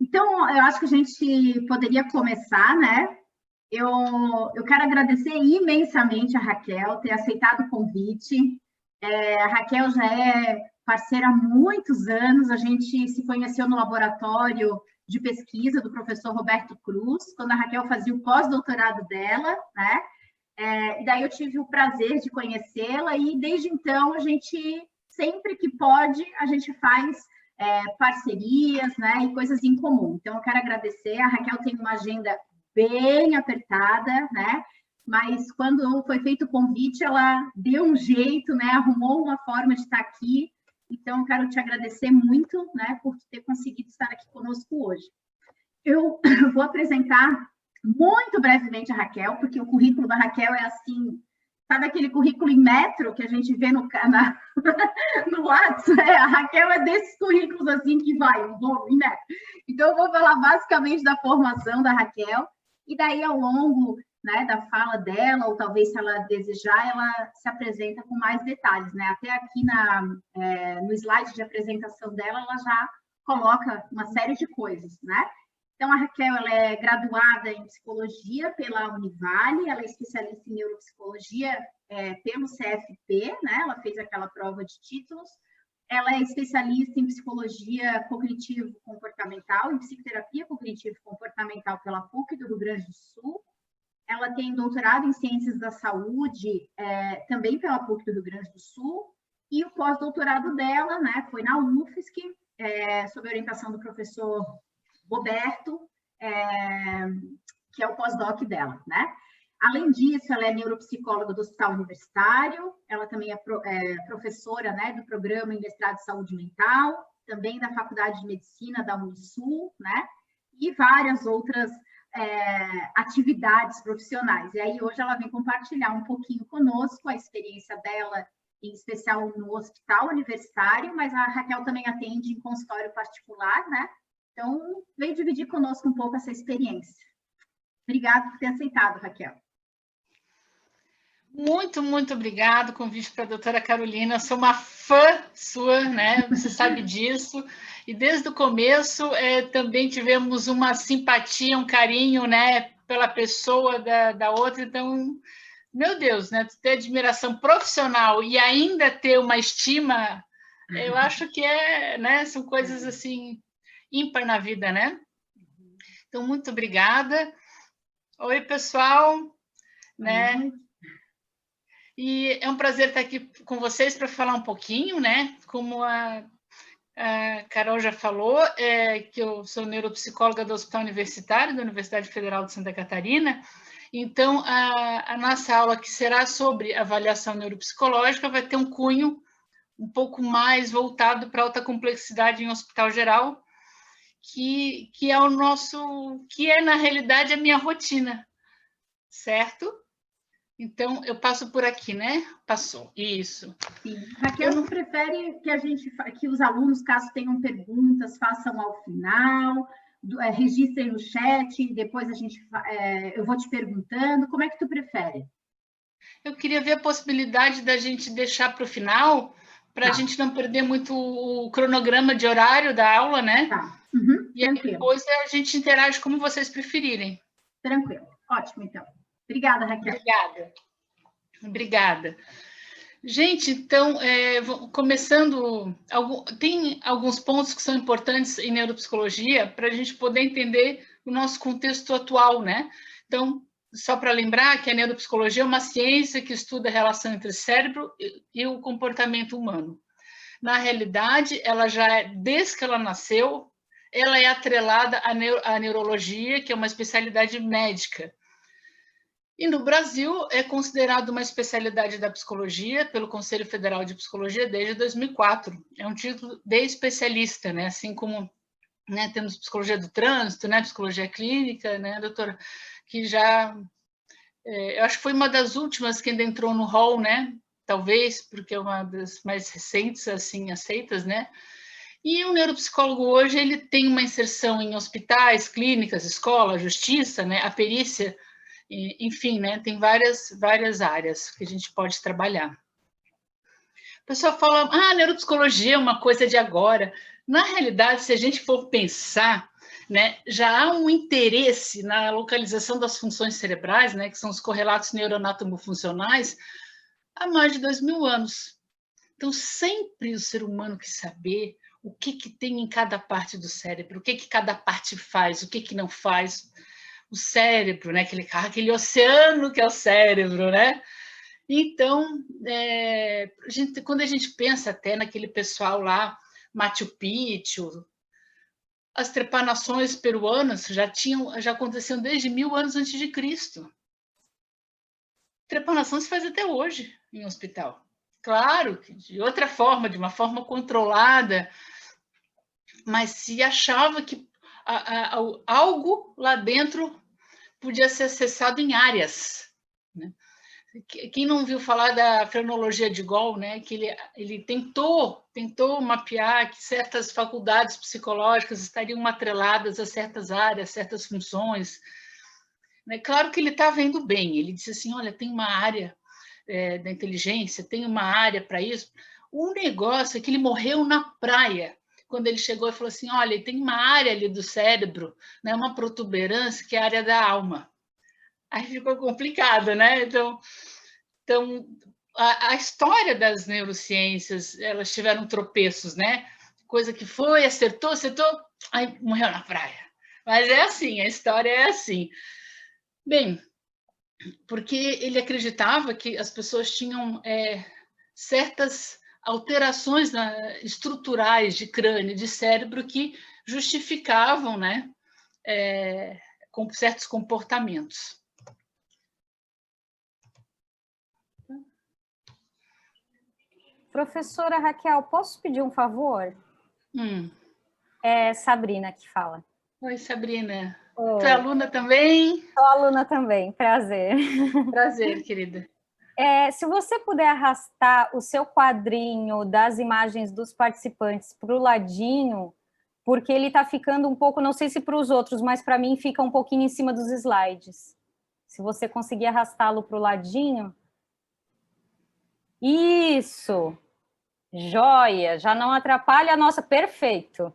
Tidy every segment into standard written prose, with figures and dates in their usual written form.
Então, eu acho que a gente poderia começar, né? Eu quero agradecer imensamente a Raquel ter aceitado o convite. A Raquel já é parceira há muitos anos, a gente se conheceu no laboratório de pesquisa do professor Roberto Cruz, quando a Raquel fazia o pós-doutorado dela, né? E daí eu tive o prazer de conhecê-la e desde então a gente, sempre que pode, a gente faz parcerias, né, e coisas em comum. Então eu quero agradecer, a Raquel tem uma agenda bem apertada, né, mas quando foi feito o convite, ela deu um jeito, né, arrumou uma forma de estar aqui. Então eu quero te agradecer muito, né, por ter conseguido estar aqui conosco hoje. Eu vou apresentar muito brevemente a Raquel, porque o currículo da Raquel é assim, sabe aquele currículo em metro que a gente vê no WhatsApp? A Raquel é desses currículos assim que vai, em metro. Então, eu vou falar basicamente da formação da Raquel, e daí, ao longo, né, da fala dela, ou talvez se ela desejar, ela se apresenta com mais detalhes, né? Até aqui no slide de apresentação dela, ela já coloca uma série de coisas, né? Então, a Raquel ela é graduada em psicologia pela Univale, ela é especialista em neuropsicologia pelo CFP, né? Ela fez aquela prova de títulos. Ela é especialista em psicologia cognitivo-comportamental, em psicoterapia cognitivo-comportamental pela PUC do Rio Grande do Sul. Ela tem doutorado em ciências da saúde, também pela PUC do Rio Grande do Sul. E o pós-doutorado dela, né, foi na UFSC, sob a orientação do professor Roberto, que é o pós-doc dela, né? Além disso, ela é neuropsicóloga do Hospital Universitário, ela também é professora, né, do programa em mestrado de saúde mental, também da Faculdade de Medicina da Unisul, né? E várias outras atividades profissionais. E aí hoje ela vem compartilhar um pouquinho conosco a experiência dela, em especial no Hospital Universitário, mas a Raquel também atende em consultório particular, né? Então, vem dividir conosco um pouco essa experiência. Obrigada por ter aceitado, Raquel. Muito, muito obrigada. Convite para a doutora Carolina. Eu sou uma fã sua, né? Você sabe disso. E desde o começo também tivemos uma simpatia, um carinho, né? Pela pessoa da outra. Então, meu Deus, né? Ter admiração profissional e ainda ter uma estima, eu acho que né? São coisas assim ímpar na vida, né? Então, muito obrigada. Oi, pessoal, né? E é um prazer estar aqui com vocês para falar um pouquinho, né? Como a Carol já falou, que eu sou neuropsicóloga do Hospital Universitário da Universidade Federal de Santa Catarina. Então, a nossa aula, que será sobre avaliação neuropsicológica, vai ter um cunho um pouco mais voltado para alta complexidade em hospital geral, que é o nosso, que é, na realidade, a minha rotina, certo? Então, eu passo por aqui, né? Passou, isso. Sim. Raquel, você prefere que os alunos, caso tenham perguntas, façam ao final, registrem no chat, depois eu vou te perguntando, como é que tu prefere? Eu queria ver a possibilidade da gente deixar para o final, para a gente não perder muito o cronograma de horário da aula, né? Tá. E aí depois a gente interage como vocês preferirem. Tranquilo. Ótimo, então. Obrigada, Raquel. Obrigada. Gente, então, começando, tem alguns pontos que são importantes em neuropsicologia para a gente poder entender o nosso contexto atual, né? Então, só para lembrar que a neuropsicologia é uma ciência que estuda a relação entre o cérebro e o comportamento humano. Na realidade, ela já desde que ela nasceu, ela é atrelada à neurologia, que é uma especialidade médica. E no Brasil é considerado uma especialidade da psicologia pelo Conselho Federal de Psicologia desde 2004. É um título de especialista, né? Assim como, né, temos psicologia do trânsito, né, psicologia clínica, né, doutora, que já eu acho que foi uma das últimas que ainda entrou no hall, né? Talvez porque é uma das mais recentes assim aceitas, né? E o neuropsicólogo hoje ele tem uma inserção em hospitais, clínicas, escola, justiça, né? A perícia, enfim, né? Tem várias áreas que a gente pode trabalhar. O pessoal fala, neuropsicologia é uma coisa de agora. Na realidade, se a gente for pensar, né, já há um interesse na localização das funções cerebrais, né, que são os correlatos neuroanatomofuncionais, há mais de 2.000 anos. Então, sempre o ser humano quis saber o que tem em cada parte do cérebro, o que cada parte faz, o que não faz. O cérebro, né, aquele oceano que é o cérebro, né? Então, quando a gente pensa até naquele pessoal lá, Machu Picchu, as trepanações peruanas já aconteciam desde 1000 anos antes de Cristo. Trepanação se faz até hoje em hospital. Claro que de outra forma, de uma forma controlada, mas se achava que algo lá dentro podia ser acessado em áreas, né? Quem não viu falar da frenologia de Gall, né, que ele tentou mapear que certas faculdades psicológicas estariam atreladas a certas áreas, certas funções. Né? Claro que ele está vendo bem, ele disse assim, olha, tem uma área da inteligência, tem uma área para isso. O negócio é que ele morreu na praia, quando ele chegou e falou assim, olha, tem uma área ali do cérebro, né, uma protuberância, que é a área da alma. Aí ficou complicado, né? Então a história das neurociências, elas tiveram tropeços, né? Coisa que foi, acertou, aí morreu na praia. Mas é assim, a história é assim. Bem, porque ele acreditava que as pessoas tinham certas alterações estruturais de crânio, de cérebro, que justificavam, né, com certos comportamentos. Professora Raquel, posso pedir um favor? É Sabrina que fala. Oi, Sabrina. Oi. Tu é aluna também? Sou aluna também, prazer. Prazer, querida. Se você puder arrastar o seu quadrinho das imagens dos participantes para o ladinho, porque ele está ficando um pouco, não sei se para os outros, mas para mim fica um pouquinho em cima dos slides. Se você conseguir arrastá-lo para o ladinho. Isso! Joia! Já não atrapalha a nossa... Perfeito!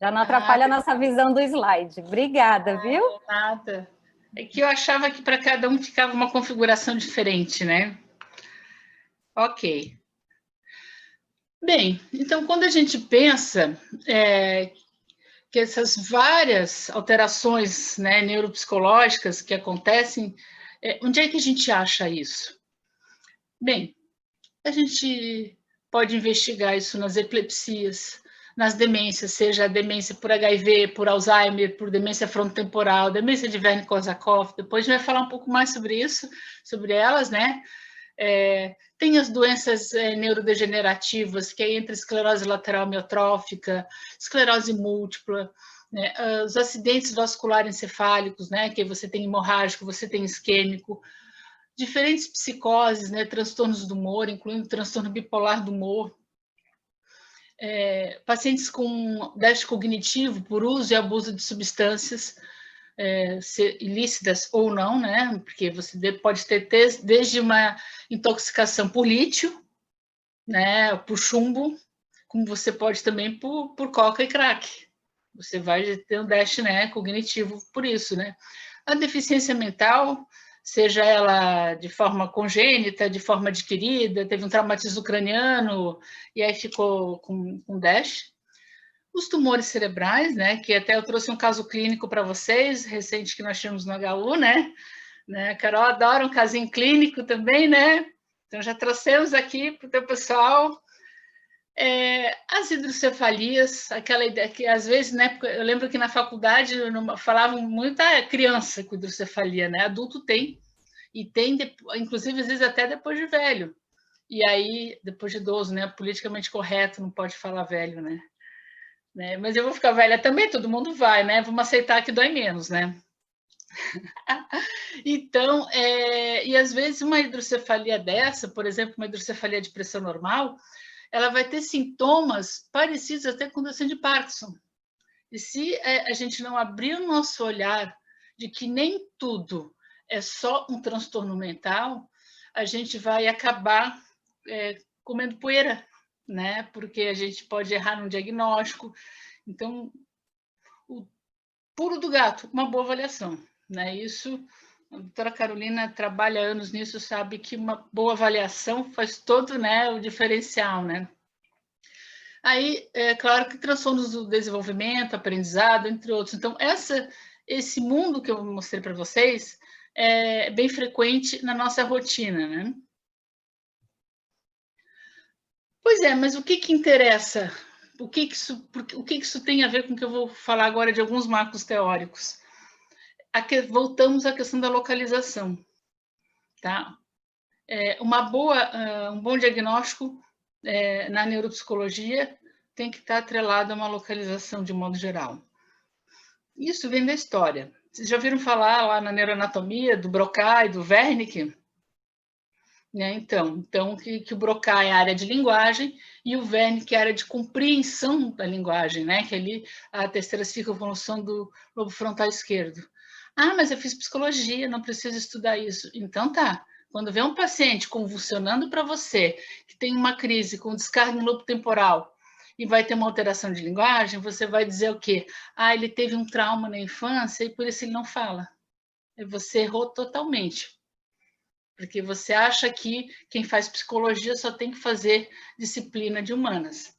Já não atrapalha a nossa visão do slide. Obrigada, viu? Nada. É que eu achava que para cada um ficava uma configuração diferente, né? Ok. Bem, então, quando a gente pensa que essas várias alterações, né, neuropsicológicas que acontecem, onde é que a gente acha isso? Bem, a gente pode investigar isso nas epilepsias, nas demências, seja a demência por HIV, por Alzheimer, por demência frontotemporal, demência de Wernicke-Korsakoff. Depois a gente vai falar um pouco mais sobre isso, sobre elas, né? Tem as doenças neurodegenerativas, que é entre esclerose lateral amiotrófica, esclerose múltipla, né? Os acidentes vasculares encefálicos, né? Que você tem hemorrágico, você tem isquêmico, diferentes psicoses, né? Transtornos do humor, incluindo transtorno bipolar do humor, pacientes com déficit cognitivo por uso e abuso de substâncias ilícitas ou não, né? Porque você pode ter desde uma intoxicação por lítio, né? Por chumbo, como você pode também por coca e crack. Você vai ter um déficit, né, cognitivo por isso, né? A deficiência mental, seja ela de forma congênita, de forma adquirida, teve um traumatismo craniano e aí ficou com déficit. Os tumores cerebrais, né, que até eu trouxe um caso clínico para vocês, recente que nós tínhamos no HU, né? A Carol adora um casinho clínico também, né? Então já trouxemos aqui para o teu pessoal. As hidrocefalias, aquela ideia que às vezes, né, eu lembro que na faculdade falavam muito criança com hidrocefalia, né? Adulto tem, e tem, inclusive, às vezes até depois de velho. E aí, depois de idoso, né? Politicamente correto, não pode falar velho, né? Mas eu vou ficar velha também, todo mundo vai, né? Vamos aceitar que dói menos, né? Então, e às vezes uma hidrocefalia dessa, por exemplo, uma hidrocefalia de pressão normal, ela vai ter sintomas parecidos até com doença de Parkinson. E se a gente não abrir o nosso olhar de que nem tudo é só um transtorno mental, a gente vai acabar comendo poeira, né? Porque a gente pode errar no diagnóstico. Então, pulo do gato, uma boa avaliação, né? Isso, a doutora Carolina trabalha anos nisso, sabe que uma boa avaliação faz todo, né, o diferencial, né? Aí, é claro que transtornos do desenvolvimento, aprendizado, entre outros. Então, esse mundo que eu mostrei para vocês é bem frequente na nossa rotina, né? Pois é, mas o que interessa? O que isso tem a ver com o que eu vou falar agora de alguns marcos teóricos? Voltamos à questão da localização, tá? Um bom diagnóstico na neuropsicologia tem que estar atrelado a uma localização de modo geral. Isso vem da história. Vocês já ouviram falar lá na neuroanatomia do Broca e do Wernicke? Né? Então que o Broca é a área de linguagem e o Wernicke é a área de compreensão da linguagem, né? Que ali a terceira circunvolução do lobo frontal esquerdo. Ah, mas eu fiz psicologia, não preciso estudar isso. Então tá. Quando vê um paciente convulsionando para você, que tem uma crise com descarga no lobo temporal e vai ter uma alteração de linguagem, você vai dizer o quê? Ah, ele teve um trauma na infância e por isso ele não fala. Você errou totalmente. Porque você acha que quem faz psicologia só tem que fazer disciplina de humanas.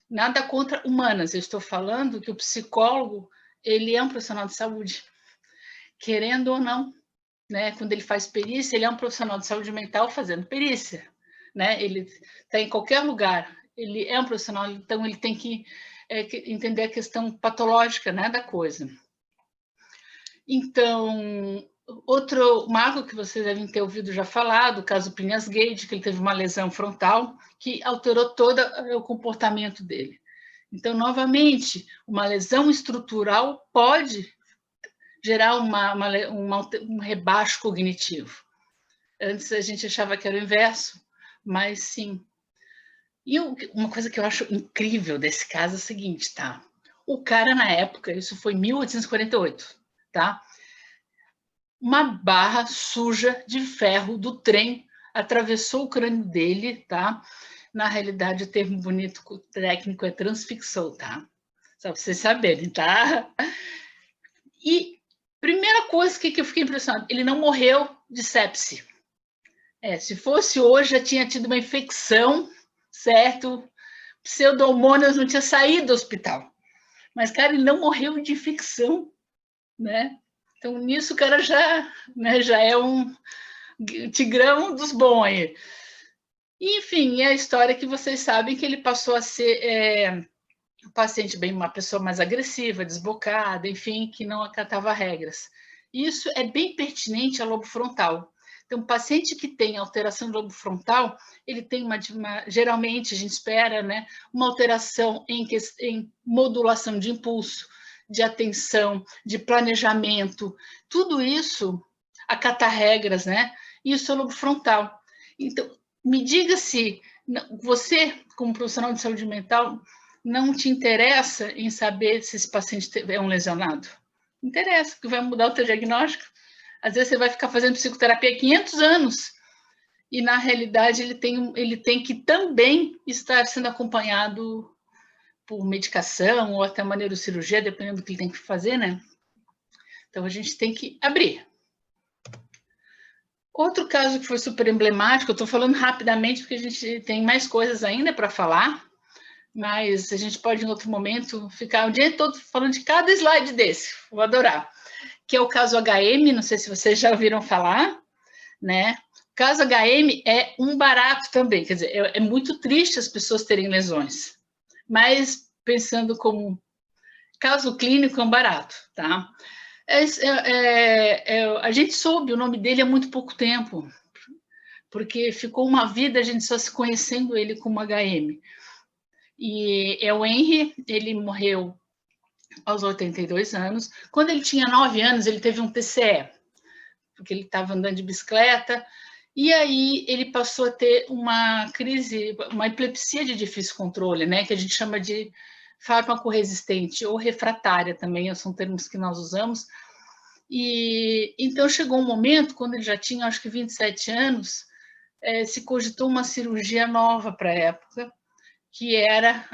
Nada contra humanas, eu estou falando que o psicólogo, ele é um profissional de saúde, querendo ou não, né? Quando ele faz perícia, ele é um profissional de saúde mental fazendo perícia, né? Ele está em qualquer lugar, ele é um profissional, então ele tem que entender a questão patológica, né, da coisa. Então, outro marco que vocês devem ter ouvido já falar, do caso Phineas Gage, que ele teve uma lesão frontal que alterou todo o comportamento dele. Então, novamente, uma lesão estrutural pode gerar um rebaixo cognitivo. Antes a gente achava que era o inverso, mas sim. E uma coisa que eu acho incrível desse caso é o seguinte, tá? O cara, na época, isso foi em 1848, tá? Uma barra suja de ferro do trem atravessou o crânio dele, tá? Na realidade, o termo bonito técnico é transfixou, tá? Só para vocês saberem, tá? E primeira coisa que eu fiquei impressionada, ele não morreu de sepse. Se fosse hoje, já tinha tido uma infecção, certo? Pseudo-hormônios não tinha saído do hospital. Mas, cara, ele não morreu de infecção, né? Então, nisso o cara já é um tigrão dos bons aí. Enfim, é a história que vocês sabem que ele passou a ser um paciente uma pessoa mais agressiva, desbocada, enfim, que não acatava regras. Isso é bem pertinente ao lobo frontal. Então, o paciente que tem alteração do lobo frontal, ele tem geralmente, a gente espera, né, uma alteração em modulação de impulso, de atenção, de planejamento, tudo isso acatar regras, né? Isso é o lobo frontal. Então, me diga se você, como profissional de saúde mental, não te interessa em saber se esse paciente é um lesionado? Interessa, porque vai mudar o teu diagnóstico. Às vezes você vai ficar fazendo psicoterapia há 500 anos e, na realidade, ele tem que também estar sendo acompanhado por medicação ou até uma neurocirurgia, dependendo do que ele tem que fazer, né? Então, a gente tem que abrir. Outro caso que foi super emblemático, eu estou falando rapidamente porque a gente tem mais coisas ainda para falar, mas a gente pode, em outro momento, ficar o dia todo falando de cada slide desse, vou adorar, que é o caso HM, não sei se vocês já ouviram falar, né? O caso HM é um barato também, quer dizer, é muito triste as pessoas terem lesões, mas pensando como caso clínico é um barato, tá? A gente soube o nome dele há muito pouco tempo, porque ficou uma vida a gente só se conhecendo ele como HM. E é o Henry, ele morreu aos 82 anos. Quando ele tinha 9 anos, ele teve um TCE, porque ele estava andando de bicicleta, e aí ele passou a ter uma crise, uma epilepsia de difícil controle, né, que a gente chama de fármaco resistente ou refratária também, são termos que nós usamos. E então chegou um momento, quando ele já tinha, acho que 27 anos, se cogitou uma cirurgia nova para a época, que era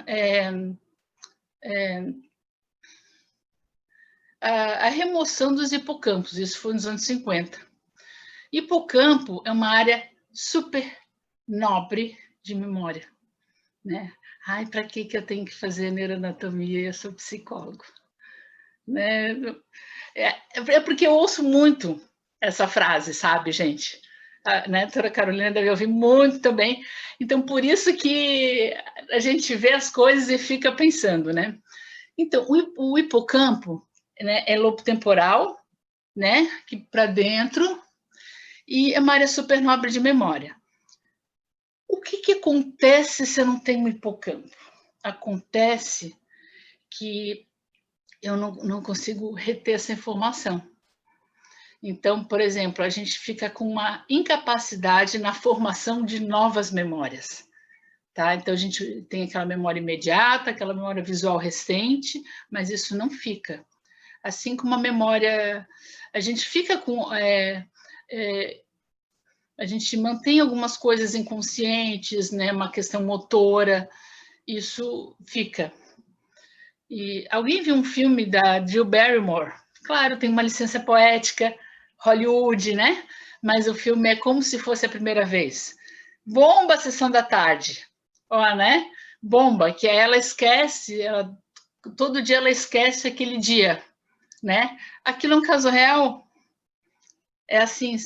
a remoção dos hipocampos, isso foi nos anos 50. Hipocampo é uma área super nobre de memória, né? Ai, para que eu tenho que fazer neuroanatomia? Eu sou psicólogo. Né? É porque eu ouço muito essa frase, sabe, gente? Né? A doutora Carolina deve ouvir muito também. Então, por isso que a gente vê as coisas e fica pensando, né? Então, o hipocampo, né, é lobo temporal, né, que para dentro, e é uma área super nobre de memória. O que acontece se eu não tenho hipocampo? Acontece que eu não consigo reter essa informação. Então, por exemplo, a gente fica com uma incapacidade na formação de novas memórias. Tá? Então, a gente tem aquela memória imediata, aquela memória visual recente, mas isso não fica. Assim como a memória, a gente fica com... a gente mantém algumas coisas inconscientes, né? Uma questão motora, isso fica. E alguém viu um filme da Drew Barrymore? Claro, tem uma licença poética, Hollywood, né? Mas o filme é como se fosse a primeira vez. Bomba, sessão da tarde. Ó, né? Bomba, que ela esquece, todo dia ela esquece aquele dia, né? Aquilo é um caso real. É assim,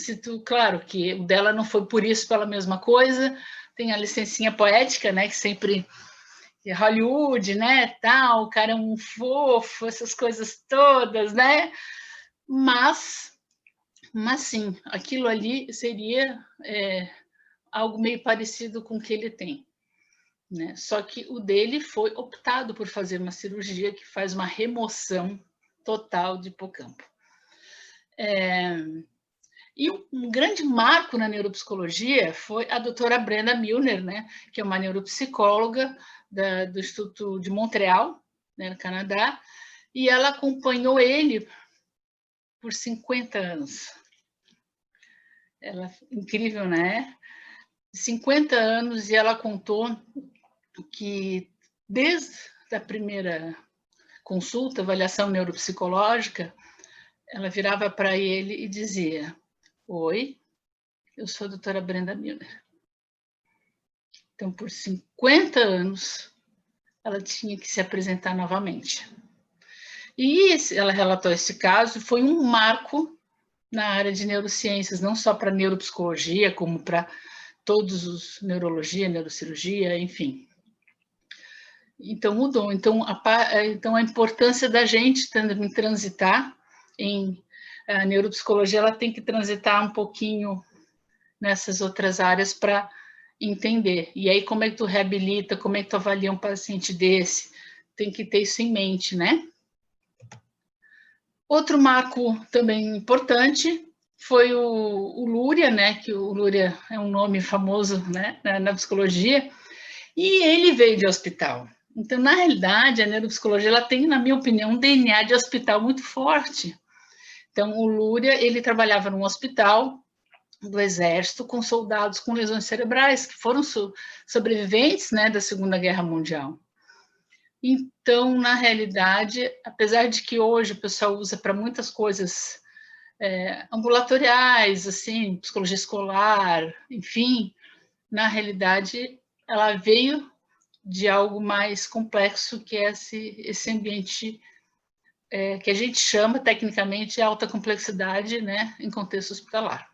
claro que o dela não foi por isso, pela mesma coisa. Tem a licencinha poética, né? Que sempre Hollywood, né? Tal, o cara é um fofo, essas coisas todas, né? Mas sim, aquilo ali seria algo meio parecido com o que ele tem, né? Só que o dele foi optado por fazer uma cirurgia que faz uma remoção total de hipocampo. E um grande marco na neuropsicologia foi a doutora Brenda Milner, né? Que é uma neuropsicóloga do Instituto de Montreal, né, no Canadá, e ela acompanhou ele por 50 anos. Incrível, né? 50 anos, e ela contou que desde a primeira consulta, avaliação neuropsicológica, ela virava para ele e dizia: oi, eu sou a doutora Brenda Milner. Então, por 50 anos, ela tinha que se apresentar novamente. E ela relatou esse caso, foi um marco na área de neurociências, não só para neuropsicologia, como para todos os neurologia, neurocirurgia, enfim. Então, mudou. Então, a importância da gente também transitar em a neuropsicologia, ela tem que transitar um pouquinho nessas outras áreas para entender. E aí, como é que tu reabilita, como é que tu avalia um paciente desse? Tem que ter isso em mente, né? Outro marco também importante foi o Luria, né? Que o Luria é um nome famoso, né, na psicologia, e ele veio de hospital. Então, na realidade, a neuropsicologia ela tem, na minha opinião, um DNA de hospital muito forte. Então, o Luria, ele trabalhava num hospital do Exército com soldados com lesões cerebrais, que foram sobreviventes, né, da Segunda Guerra Mundial. Então, na realidade, apesar de que hoje o pessoal usa para muitas coisas ambulatoriais, assim, psicologia escolar, enfim, na realidade, ela veio de algo mais complexo, que é esse ambiente que a gente chama, tecnicamente, alta complexidade, né, em contexto hospitalar.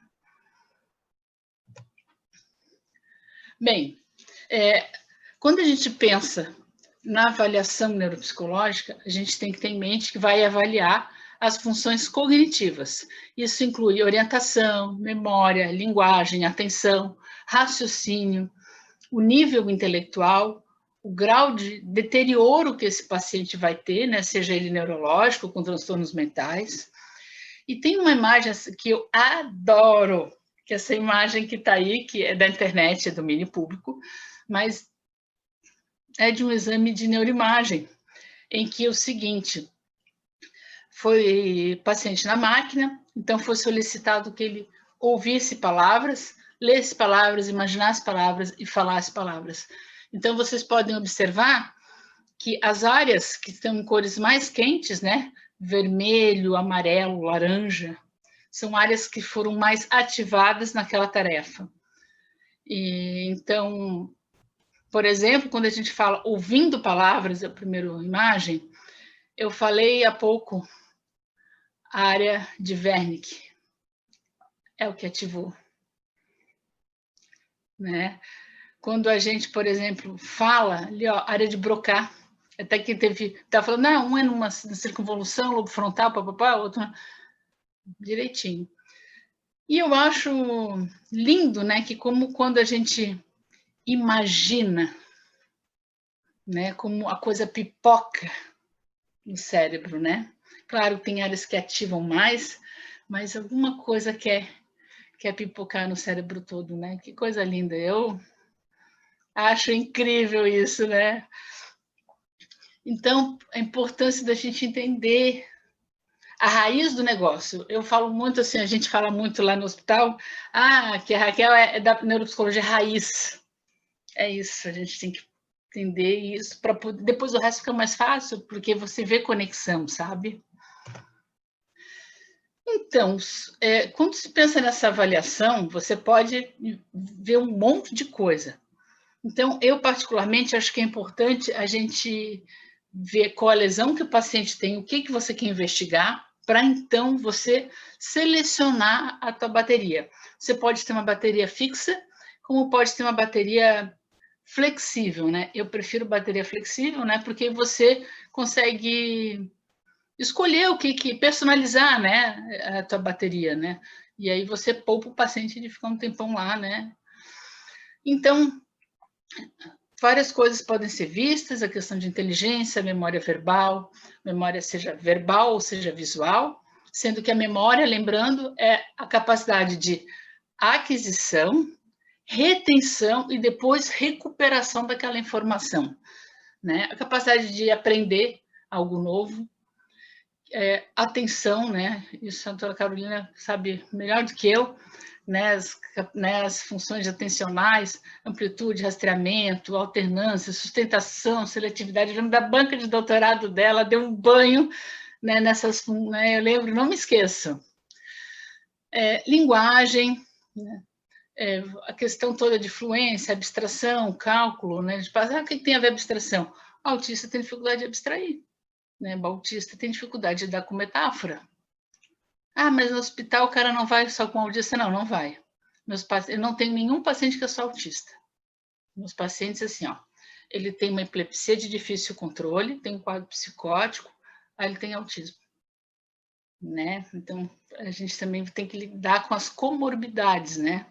Bem, quando a gente pensa na avaliação neuropsicológica, a gente tem que ter em mente que vai avaliar as funções cognitivas. Isso inclui orientação, memória, linguagem, atenção, raciocínio, o nível intelectual, o grau de deterioro que esse paciente vai ter, né, seja ele neurológico, com transtornos mentais. E tem uma imagem que eu adoro, que é essa imagem que está aí, que é da internet, é domínio público, mas é de um exame de neuroimagem, em que é o seguinte: foi paciente na máquina, então foi solicitado que ele ouvisse palavras, lesse palavras, imaginasse palavras e falasse palavras. Então, vocês podem observar que as áreas que estão em cores mais quentes, né, vermelho, amarelo, laranja, são áreas que foram mais ativadas naquela tarefa. E, então, por exemplo, quando a gente fala ouvindo palavras, a primeira imagem, eu falei há pouco a área de Wernicke, é o que ativou. Né? Quando a gente, por exemplo, fala ali, ó, área de Broca, até que tá falando, não, um é numa circunvolução, lobo frontal, papapá, outro direitinho. E eu acho lindo, né, que como quando a gente imagina, né, como a coisa pipoca no cérebro, né? Claro que tem áreas que ativam mais, mas alguma coisa quer pipocar no cérebro todo, né? Que coisa linda. Eu acho incrível isso, né? Então, a importância da gente entender a raiz do negócio. Eu falo muito assim, a gente fala muito lá no hospital, que a Raquel é da neuropsicologia raiz. É isso, a gente tem que entender isso para poder, depois o resto fica mais fácil, porque você vê conexão, sabe? Então, quando se pensa nessa avaliação, você pode ver um monte de coisa. Então, eu particularmente acho que é importante a gente ver qual a lesão que o paciente tem, o que você quer investigar, para então você selecionar a tua bateria. Você pode ter uma bateria fixa, como pode ter uma bateria flexível, né? Eu prefiro bateria flexível, né? Porque você consegue escolher o que personalizar, né? A tua bateria, né? E aí você poupa o paciente de ficar um tempão lá, né? Então, várias coisas podem ser vistas, a questão de inteligência, memória verbal, memória seja verbal ou seja visual, sendo que a memória, lembrando, é a capacidade de aquisição, retenção e depois recuperação daquela informação, né? A capacidade de aprender algo novo, atenção, né? Isso a doutora Carolina sabe melhor do que eu, né? As funções atencionais, amplitude, rastreamento, alternância, sustentação, seletividade. Eu lembro da banca de doutorado dela, deu um banho, né, nessas, né, eu lembro, não me esqueço. Linguagem, né? A questão toda de fluência, abstração, cálculo, né? De passar, o que tem a ver abstração? O autista tem dificuldade de abstrair, né? O autista tem dificuldade de dar com metáfora. Mas no hospital o cara não vai só com autista? Não, não vai. Eu não tenho nenhum paciente que é só autista. Meus pacientes, assim, ó, ele tem uma epilepsia de difícil controle, tem um quadro psicótico, aí ele tem autismo, né? Então, a gente também tem que lidar com as comorbidades, né?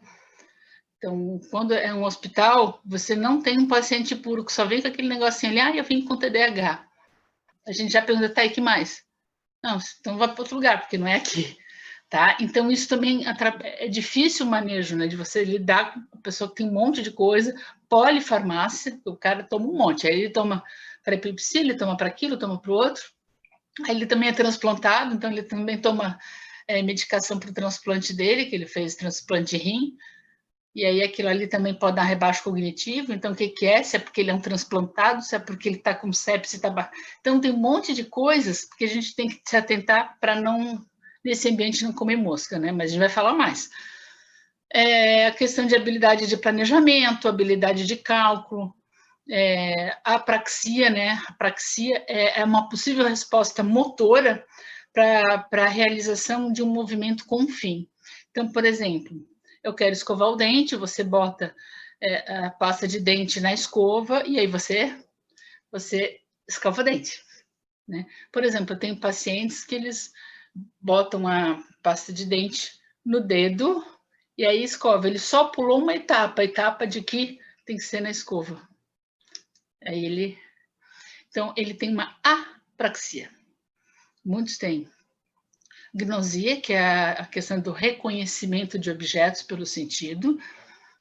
Então, quando é um hospital, você não tem um paciente puro que só vem com aquele negocinho ali, eu vim com TDAH. A gente já pergunta, tá, e que mais? Não, então vai para outro lugar, porque não é aqui. Tá? Então, isso também é difícil o manejo, né? De você lidar com a pessoa que tem um monte de coisa, polifarmácia, o cara toma um monte. Aí ele toma para epilepsia, ele toma para aquilo, toma para o outro. Aí ele também é transplantado, então ele também toma medicação para o transplante dele, que ele fez transplante de rim. E aí aquilo ali também pode dar rebaixo cognitivo. Então, o que é? Se é porque ele é um transplantado, se é porque ele está com sepse, então tem um monte de coisas que a gente tem que se atentar para não, nesse ambiente, não comer mosca, né? Mas a gente vai falar mais. A questão de habilidade de planejamento, habilidade de cálculo, a apraxia, né? A apraxia é uma possível resposta motora para a realização de um movimento com fim. Então, por exemplo, eu quero escovar o dente, você bota a pasta de dente na escova e aí você escova o dente, né? Por exemplo, eu tenho pacientes que eles botam a pasta de dente no dedo e aí escova. Ele só pulou uma etapa, a etapa de que tem que ser na escova. Aí então, ele tem uma apraxia. Muitos têm. Gnosia, que é a questão do reconhecimento de objetos pelo sentido,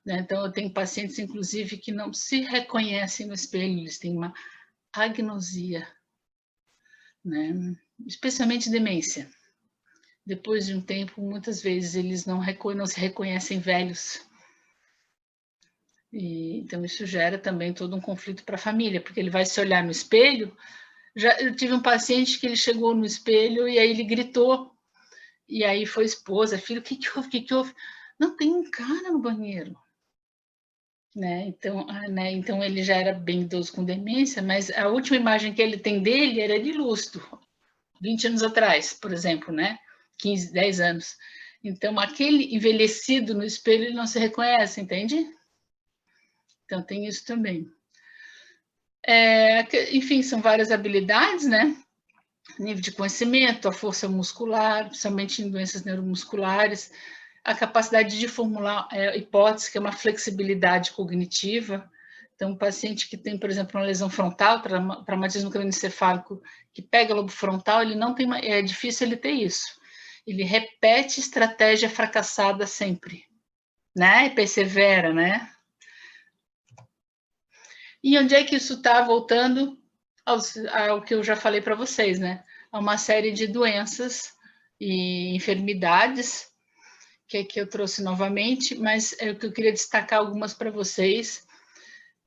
né? Então, eu tenho pacientes, inclusive, que não se reconhecem no espelho, eles têm uma agnosia, né? Especialmente demência. Depois de um tempo, muitas vezes, eles não se reconhecem velhos. Então, isso gera também todo um conflito para a família, porque ele vai se olhar no espelho, Eu tive um paciente que ele chegou no espelho e aí ele gritou. E aí foi esposa, filho, o que que houve? O que que houve? Não, tem um cara no banheiro. Né? Então ele já era bem idoso com demência, mas a última imagem que ele tem dele era de lustro, 20 anos atrás, por exemplo, né? 15, 10 anos. Então, aquele envelhecido no espelho, ele não se reconhece, entende? Então, tem isso também. Enfim, são várias habilidades, né? Nível de conhecimento, a força muscular, principalmente em doenças neuromusculares, a capacidade de formular hipótese, que é uma flexibilidade cognitiva. Então, um paciente que tem, por exemplo, uma lesão frontal, traumatismo crânioencefálico, que pega o lobo frontal, ele não tem, é difícil ele ter isso. Ele repete estratégia fracassada sempre, né? E persevera, né? E onde é que isso está voltando ao que eu já falei para vocês, né? A uma série de doenças e enfermidades que eu trouxe novamente, mas é o que eu queria destacar algumas para vocês.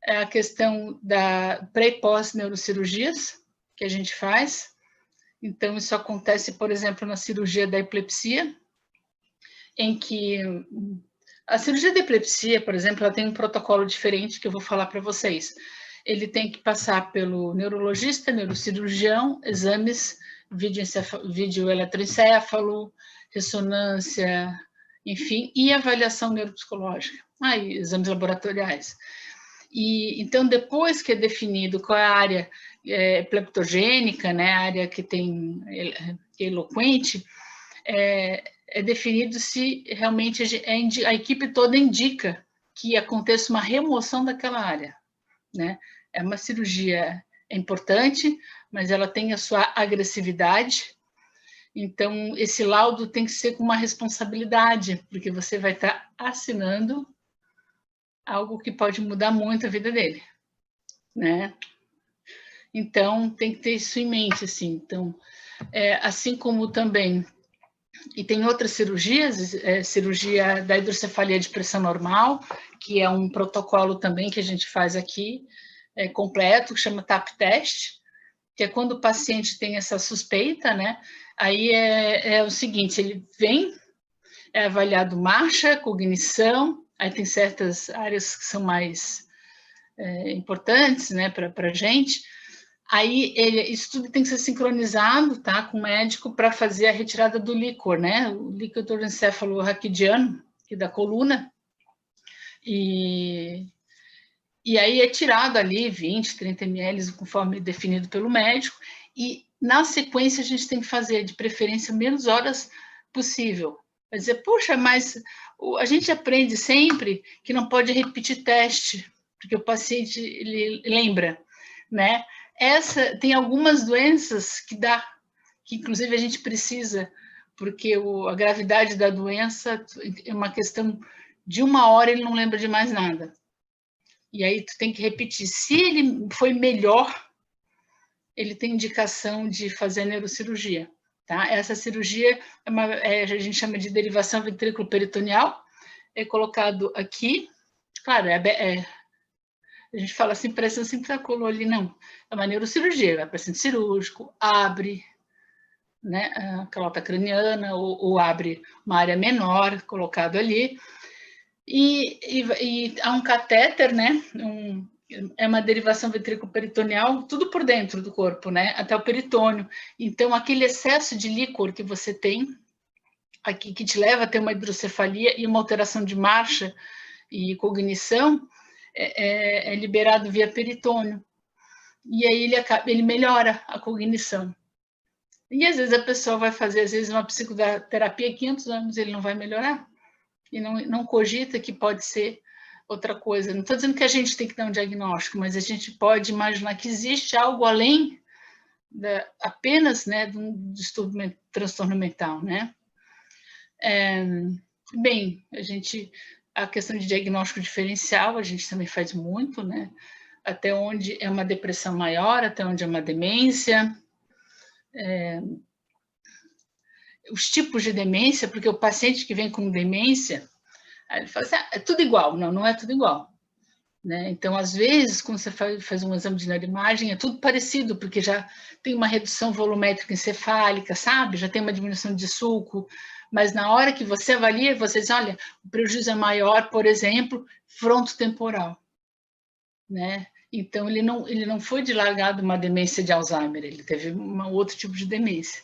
É a questão da pré e pós-neurocirurgias que a gente faz. Então, isso acontece, por exemplo, na cirurgia da epilepsia, em que a cirurgia da epilepsia, por exemplo, ela tem um protocolo diferente que eu vou falar para vocês. Ele tem que passar pelo neurologista, neurocirurgião, exames, vídeo eletroencefalo, ressonância, enfim, e avaliação neuropsicológica, e exames laboratoriais. E então, depois que é definido qual é a área epileptogênica, né, a área que tem eloquente, é definido se realmente a equipe toda indica que aconteça uma remoção daquela área, né? É uma cirurgia importante, mas ela tem a sua agressividade. Então, esse laudo tem que ser com uma responsabilidade, porque você vai estar assinando algo que pode mudar muito a vida dele, né? Então, tem que ter isso em mente, assim. Então, assim como também... E tem outras cirurgias, cirurgia da hidrocefalia de pressão normal, que é um protocolo também que a gente faz aqui, completo, que chama TAP test, que é quando o paciente tem essa suspeita, né? Aí é o seguinte, ele vem, é avaliado marcha, cognição, aí tem certas áreas que são mais importantes, né, para a gente. Aí isso tudo tem que ser sincronizado, tá, com o médico para fazer a retirada do líquor, né, o líquido encefalo-raquidiano, que da coluna, e aí é tirado ali 20, 30 ml, conforme definido pelo médico, e na sequência a gente tem que fazer, de preferência, menos horas possível. Vai dizer, puxa, mas a gente aprende sempre que não pode repetir teste, porque o paciente ele lembra, né? Tem algumas doenças que inclusive a gente precisa, porque a gravidade da doença é uma questão de 1 hora, ele não lembra de mais nada. E aí tu tem que repetir. Se ele foi melhor, ele tem indicação de fazer neurocirurgia, tá? Essa cirurgia a gente chama de derivação ventrículo-peritoneal, é colocado aqui, claro, a gente fala assim, parece assim que tá colou ali, não. É uma neurocirurgia, vai para centro cirúrgico, abre, né, a calota craniana, ou abre uma área menor, colocado ali, e há um catéter, né, é uma derivação ventrículo-peritoneal, tudo por dentro do corpo, né, até o peritônio. Então, aquele excesso de líquor que você tem aqui, que te leva a ter uma hidrocefalia e uma alteração de marcha e cognição, é liberado via peritônio. E aí ele melhora a cognição. E às vezes a pessoa vai fazer, às vezes, uma psicoterapia há 500 anos, ele não vai melhorar. E não cogita que pode ser outra coisa. Não estou dizendo que a gente tem que dar um diagnóstico, mas a gente pode imaginar que existe algo além apenas, né, de um distúrbio, transtorno mental, né? Bem, a questão de diagnóstico diferencial, a gente também faz muito, né? Até onde é uma depressão maior, até onde é uma demência. Os tipos de demência, porque o paciente que vem com demência, ele fala assim, é tudo igual. Não, não é tudo igual. né? Então, às vezes, quando você faz um exame de neuroimagem, é tudo parecido, porque já tem uma redução volumétrica encefálica, sabe? Já tem uma diminuição de sulco, mas na hora que você avalia, você diz, olha, o prejuízo é maior, por exemplo, frontotemporal, né? Então, ele não foi de largado uma demência de Alzheimer, ele teve um outro tipo de demência,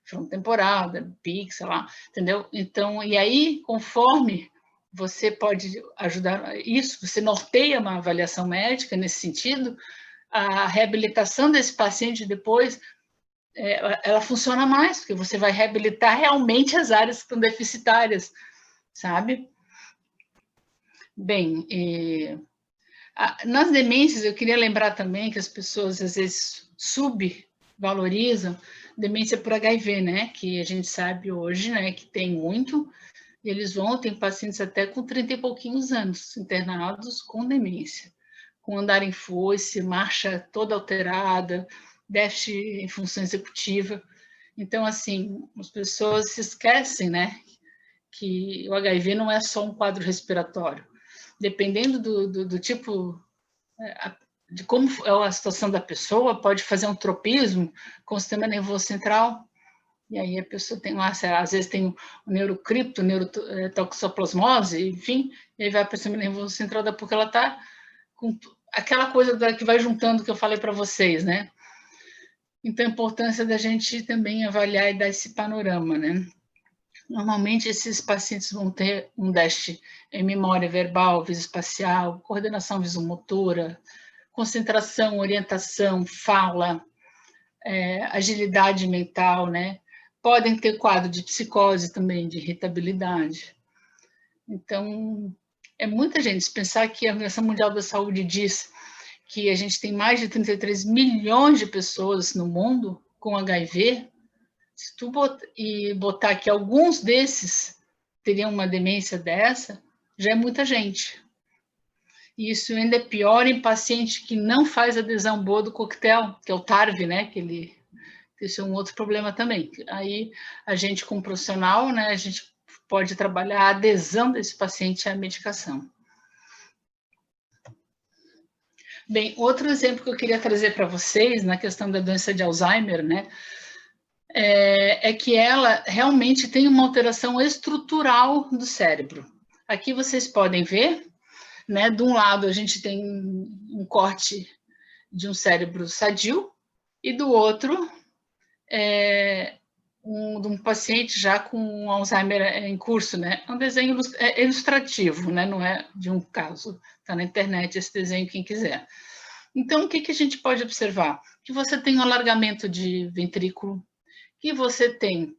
frontotemporal, PIC, sei lá, entendeu? Então, e aí, conforme você pode ajudar isso, você norteia uma avaliação médica nesse sentido, a reabilitação desse paciente depois, ela funciona mais, porque você vai reabilitar realmente as áreas que estão deficitárias, sabe? Bem, nas demências, eu queria lembrar também que as pessoas, às vezes, subvalorizam demência por HIV, né? Que a gente sabe hoje, né, que tem muito. Eles tem pacientes até com 30 e pouquinhos anos, internados com demência, com andar em foice, marcha toda alterada, déficit em função executiva. Então, assim, as pessoas se esquecem, né, que o HIV não é só um quadro respiratório. Dependendo do tipo, de como é a situação da pessoa, pode fazer um tropismo com o sistema nervoso central, e aí a pessoa tem lá, às vezes tem o neurocripto, neurotoxoplasmose, enfim, e aí vai para o sistema nervoso central, porque ela está com aquela coisa que vai juntando que eu falei para vocês, né? Então, a importância da gente também avaliar e dar esse panorama, né? Normalmente, esses pacientes vão ter um déficit em memória verbal, visoespacial, coordenação visomotora, concentração, orientação, fala, agilidade mental, né? Podem ter quadro de psicose também, de irritabilidade. Então, é muita gente. Se pensar que a Organização Mundial da Saúde diz que a gente tem mais de 33 milhões de pessoas no mundo com HIV, se tu botar que alguns desses teriam uma demência dessa, já é muita gente. E isso ainda é pior em paciente que não faz adesão boa do coquetel, que é o TARV, né? Esse é um outro problema também. Aí a gente, como profissional, né, a gente pode trabalhar a adesão desse paciente à medicação. Bem, outro exemplo que eu queria trazer para vocês na questão da doença de Alzheimer, né, é que ela realmente tem uma alteração estrutural do cérebro. Aqui vocês podem ver, né, de um lado a gente tem um corte de um cérebro sadio e do outro de um paciente já com Alzheimer em curso, né? É um desenho ilustrativo, né? Não é de um caso. Está na internet esse desenho, quem quiser. Então, o que a gente pode observar? Que você tem um alargamento de ventrículo, que você tem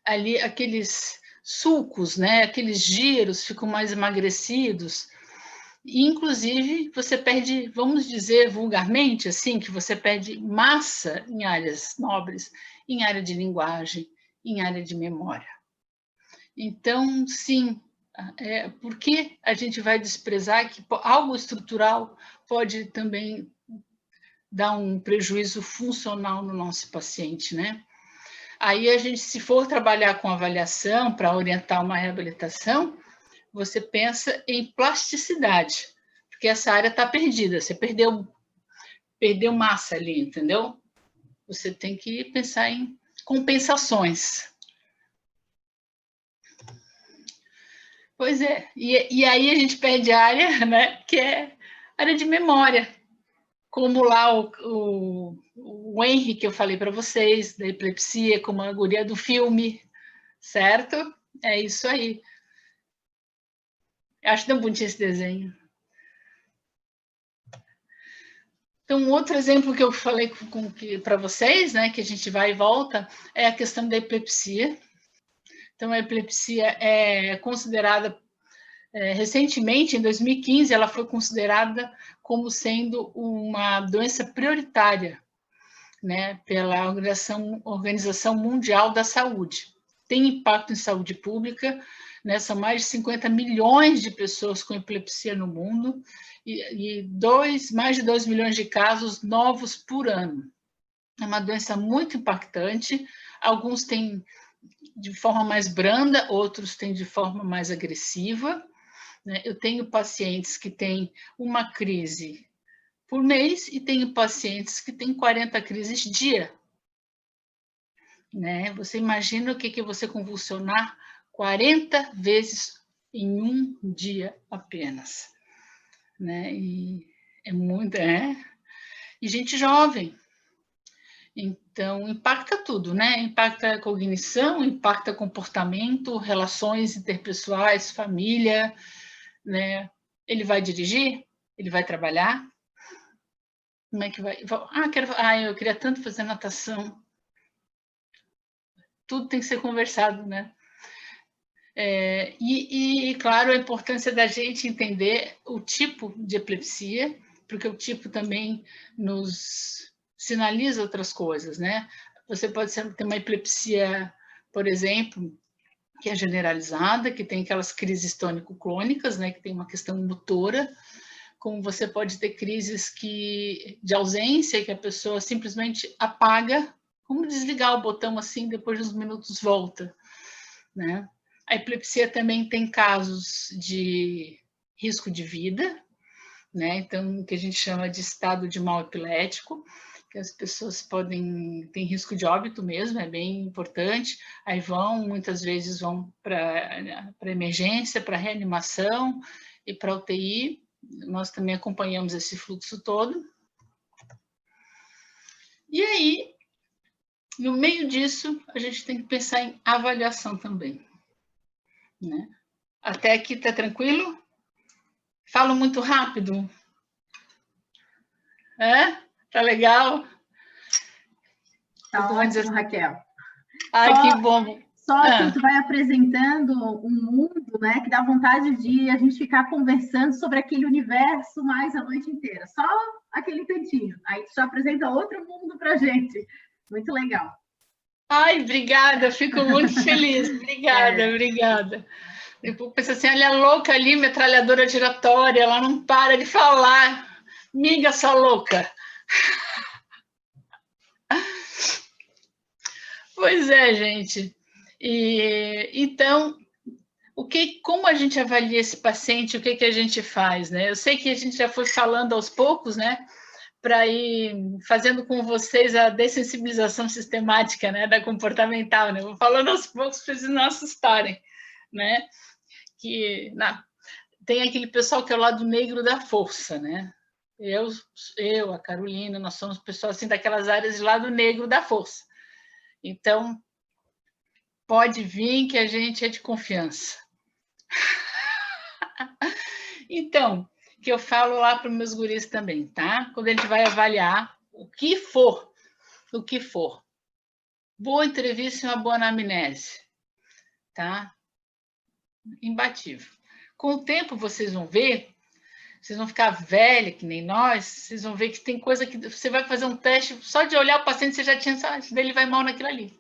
ali aqueles sulcos, né? Aqueles giros ficam mais emagrecidos. E, inclusive, você perde, vamos dizer vulgarmente, assim, que você perde massa em áreas nobres, em área de linguagem, em área de memória. Então, sim, por que a gente vai desprezar que algo estrutural pode também dar um prejuízo funcional no nosso paciente, né? Aí a gente, se for trabalhar com avaliação para orientar uma reabilitação, você pensa em plasticidade, porque essa área está perdida, você perdeu massa ali, entendeu? Você tem que pensar em compensações. Pois é, e aí a gente perde a área, né, que é área de memória, como lá o Henry, que eu falei para vocês, da epilepsia, como a guria do filme, certo? É isso aí. Eu acho tão bonitinho esse desenho. Então, outro exemplo que eu falei para vocês, né, que a gente vai e volta, é a questão da epilepsia. Então, a epilepsia é considerada, recentemente, em 2015, ela foi considerada como sendo uma doença prioritária, né, pela Organização Mundial da Saúde. Tem impacto em saúde pública, né, são mais de 50 milhões de pessoas com epilepsia no mundo e mais de 2 milhões de casos novos por ano. É uma doença muito impactante, alguns têm de forma mais branda, outros têm de forma mais agressiva, né? Eu tenho pacientes que têm uma crise por mês e tenho pacientes que têm 40 crises dia, né? Você imagina o que é você convulsionar 40 vezes em um dia apenas, né? E é muito, E gente jovem. Então, impacta tudo, né? Impacta a cognição, impacta comportamento, relações interpessoais, família, né? Ele vai dirigir? Ele vai trabalhar? Como é que vai? Eu queria tanto fazer natação. Tudo tem que ser conversado, né? Claro, a importância da gente entender o tipo de epilepsia, porque o tipo também nos sinaliza outras coisas, né? Você pode ter uma epilepsia, por exemplo, que é generalizada, que tem aquelas crises tônico-clônicas, né? Que tem uma questão motora, como você pode ter crises de ausência, que a pessoa simplesmente apaga, como desligar o botão assim, depois de uns minutos volta, né? A epilepsia também tem casos de risco de vida, né? Então, que a gente chama de estado de mal epilético, que as pessoas têm risco de óbito mesmo, é bem importante. Aí muitas vezes vão para emergência, para reanimação e para UTI. Nós também acompanhamos esse fluxo todo. E aí, no meio disso, a gente tem que pensar em avaliação também, né? Até aqui está tranquilo? Falo muito rápido? Tá legal? Tá ótimo, Raquel. Que bom. Só assim, tu vai apresentando um mundo, né, que dá vontade de a gente ficar conversando sobre aquele universo mais a noite inteira. Só aquele tantinho. Aí tu já apresenta outro mundo pra gente. Muito legal. Obrigada, fico muito feliz. Obrigada, obrigada. Depois pensa assim, olha a louca ali, metralhadora giratória, ela não para de falar. Miga, essa louca. Pois é, gente. Então, como a gente avalia esse paciente, o que a gente faz, né? Eu sei que a gente já foi falando aos poucos, né? Para ir fazendo com vocês a dessensibilização sistemática, né, da comportamental, né? Vou falando aos poucos para vocês não assustarem, né? Tem aquele pessoal que é o lado negro da força, né? Eu, a Carolina, nós somos pessoas assim daquelas áreas de lado negro da força. Então, pode vir que a gente é de confiança. Então, que eu falo lá para os meus guris também, tá? Quando a gente vai avaliar o que for, boa entrevista e uma boa anamnese, tá? Imbatível. Com o tempo, vocês vão ver, vocês vão ficar velha, que nem nós, vocês vão ver que tem coisa que você vai fazer um teste, só de olhar o paciente, você já tinha, isso dele vai mal naquilo ali,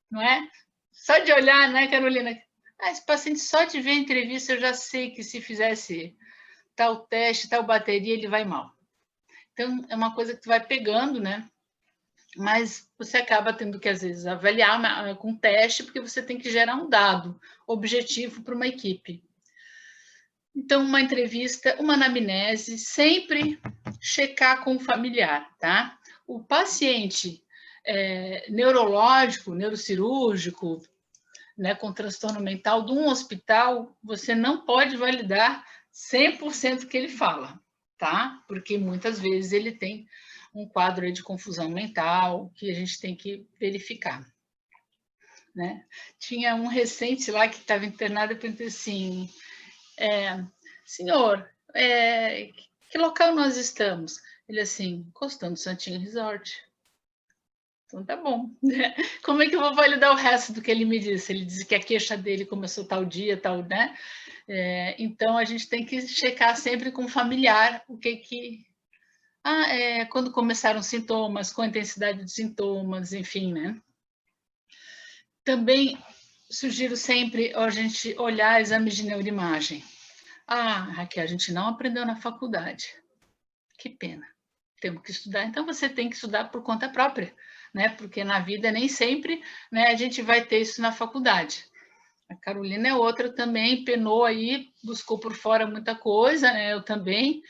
não é? Só de olhar, né, Carolina? Esse paciente, só de ver a entrevista, eu já sei que se fizesse tal teste, tal bateria, ele vai mal. Então, é uma coisa que tu vai pegando, né? Mas você acaba tendo que, às vezes, avaliar com teste, porque você tem que gerar um dado objetivo para uma equipe. Então, uma entrevista, uma anamnese, sempre checar com o familiar, tá? O paciente neurológico, neurocirúrgico, né, com transtorno mental de um hospital, você não pode validar 100% do que ele fala, tá? Porque muitas vezes ele tem um quadro aí de confusão mental que a gente tem que verificar, né? Tinha um recente lá que estava internado, eu perguntei assim, senhor, que local nós estamos? Ele assim, encostando no Santinho Resort. Então tá bom. Como é que eu vou validar o resto do que ele me disse? Ele disse que a queixa dele começou tal dia, tal, né? Então a gente tem que checar sempre com o familiar o que quando começaram os sintomas, com a intensidade dos sintomas, enfim, né? Também sugiro sempre a gente olhar exames de neuroimagem. Raquel, a gente não aprendeu na faculdade. Que pena. Temos que estudar. Então, você tem que estudar por conta própria, né? Porque na vida nem sempre, né, a gente vai ter isso na faculdade. A Carolina é outra também, penou aí, buscou por fora muita coisa, né? Eu também.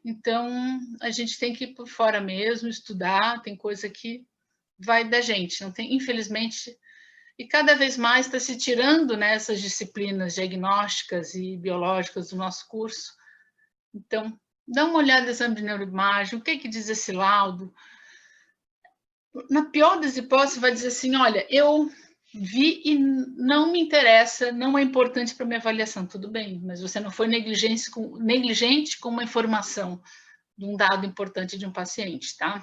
Então, a gente tem que ir por fora mesmo, estudar, tem coisa que vai da gente, não tem, infelizmente, e cada vez mais está se tirando, né, essas disciplinas diagnósticas e biológicas do nosso curso. Então, dá uma olhada no exame de neuroimagem, o que que diz esse laudo? Na pior das hipóteses, vai dizer assim, olha, eu vi e não me interessa, não é importante para minha avaliação, tudo bem, mas você não foi negligente com uma informação de um dado importante de um paciente, tá?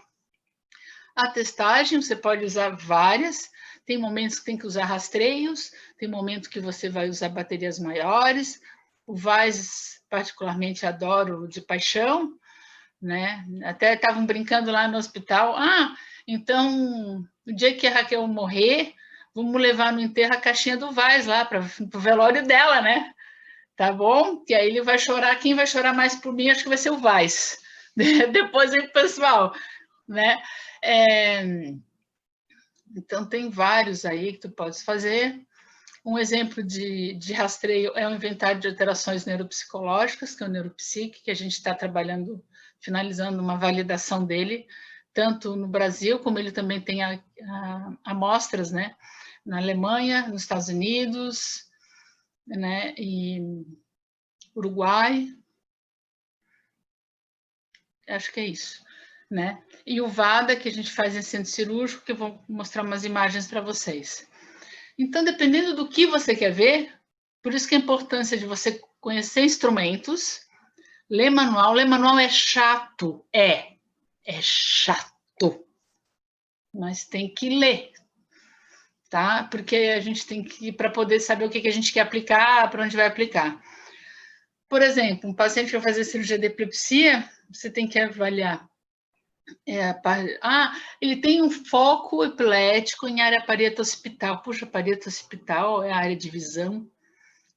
A testagem, você pode usar várias, tem momentos que tem que usar rastreios, tem momentos que você vai usar baterias maiores, o VAIS, particularmente, adoro de paixão, né? Até estavam brincando lá no hospital, então, no dia que a Raquel morrer, vamos levar no enterro a caixinha do VAIS lá para o velório dela, né? Tá bom? Que aí ele vai chorar, quem vai chorar mais por mim, acho que vai ser o VAIS. Depois aí, pessoal, né? Então, tem vários aí que tu podes fazer. Um exemplo de rastreio é o inventário de alterações neuropsicológicas, que é o Neuropsic, que a gente está trabalhando, finalizando uma validação dele, tanto no Brasil, como ele também tem amostras, né, na Alemanha, nos Estados Unidos, né, e Uruguai. Acho que é isso, né? E o VADA, que a gente faz em centro cirúrgico, que eu vou mostrar umas imagens para vocês. Então, dependendo do que você quer ver, por isso que a importância de você conhecer instrumentos, ler manual. Ler manual é chato, é chato, mas tem que ler, tá? Porque a gente tem que, para poder saber o que a gente quer aplicar, para onde vai aplicar. Por exemplo, um paciente que vai fazer cirurgia de epilepsia, você tem que avaliar. Ele tem um foco epilético em área parieto-occipital. Puxa, parieto-occipital é a área de visão,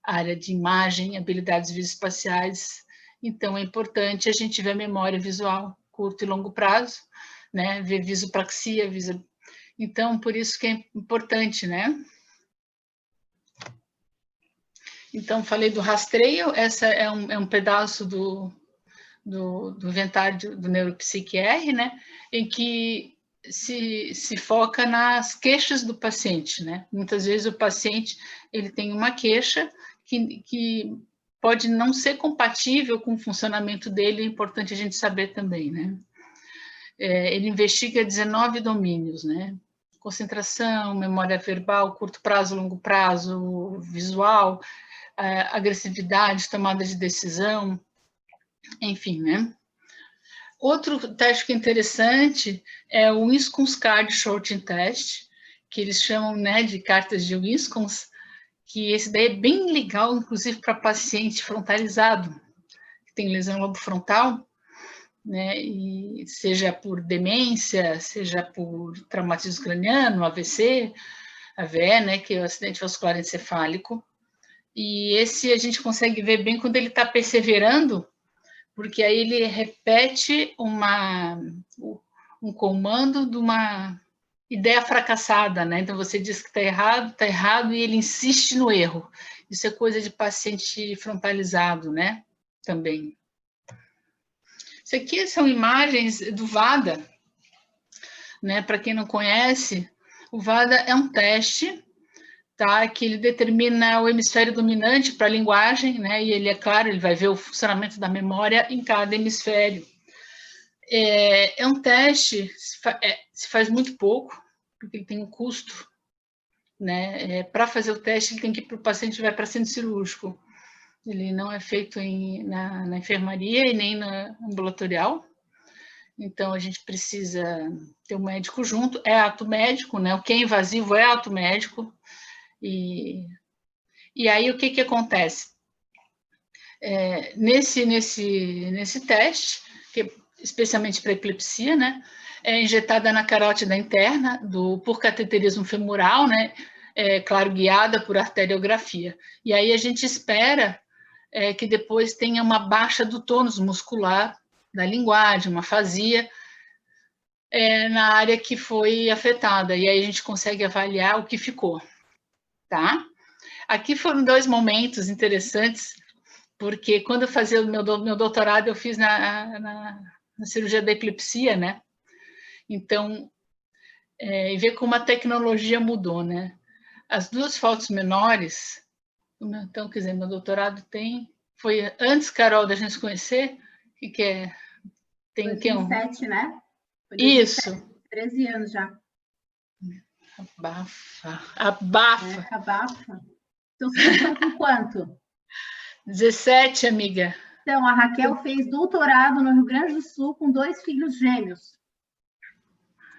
a área de imagem, habilidades visoespaciais. Então, é importante a gente ver a memória visual, curto e longo prazo, né? Ver visopraxia, Então, por isso que é importante, né? Então, falei do rastreio, essa é um pedaço do inventário do Neuropsic-R, né, em que se foca nas queixas do paciente, né? Muitas vezes o paciente ele tem uma queixa que pode não ser compatível com o funcionamento dele, é importante a gente saber também, né? Ele investiga 19 domínios, né? Concentração, memória verbal, curto prazo, longo prazo, visual, agressividade, tomada de decisão, enfim, né? Outro teste que é interessante é o Wisconsin Shorting Test, que eles chamam, né, de cartas de Wisconsin, que esse daí é bem legal, inclusive para paciente frontalizado, que tem lesão lobofrontal, né, e seja por demência, seja por traumatismo craniano, AVC, AVE, né, que é o acidente vascular encefálico. E esse a gente consegue ver bem quando ele está perseverando, porque aí ele repete um comando de uma ideia fracassada, né? Então você diz que está errado, e ele insiste no erro. Isso é coisa de paciente frontalizado, né? Também. Isso aqui são imagens do VADA, né? Para quem não conhece, o VADA é um teste, tá? Que ele determina o hemisfério dominante para a linguagem, né? E ele, é claro, ele vai ver o funcionamento da memória em cada hemisfério. É um teste, se faz muito pouco, porque ele tem um custo, né? Para fazer o teste, ele tem que ir para o paciente, vai para centro cirúrgico. Ele não é feito na enfermaria e nem na ambulatorial. Então, a gente precisa ter um médico junto. É ato médico, né? O que é invasivo é ato médico. E aí, o que acontece? Nesse teste, que, especialmente para epilepsia, né, é injetada na carótida interna por cateterismo femoral, né, claro, guiada por arteriografia. E aí a gente espera que depois tenha uma baixa do tônus muscular da linguagem, uma afasia na área que foi afetada. E aí a gente consegue avaliar o que ficou, tá? Aqui foram 2 momentos interessantes, porque quando eu fazia o meu doutorado, eu fiz na cirurgia da epilepsia, né? Então, e ver como a tecnologia mudou, né? As 2 fotos menores, então, quer dizer, meu doutorado foi antes, Carol, da gente se conhecer, que é? Tem 2007, né? Foi 2007, isso. 13 anos já. Abafa, abafa. Abafa. Então, vocês estão com quanto? 17, amiga. Então, a Raquel fez doutorado no Rio Grande do Sul com 2 filhos gêmeos.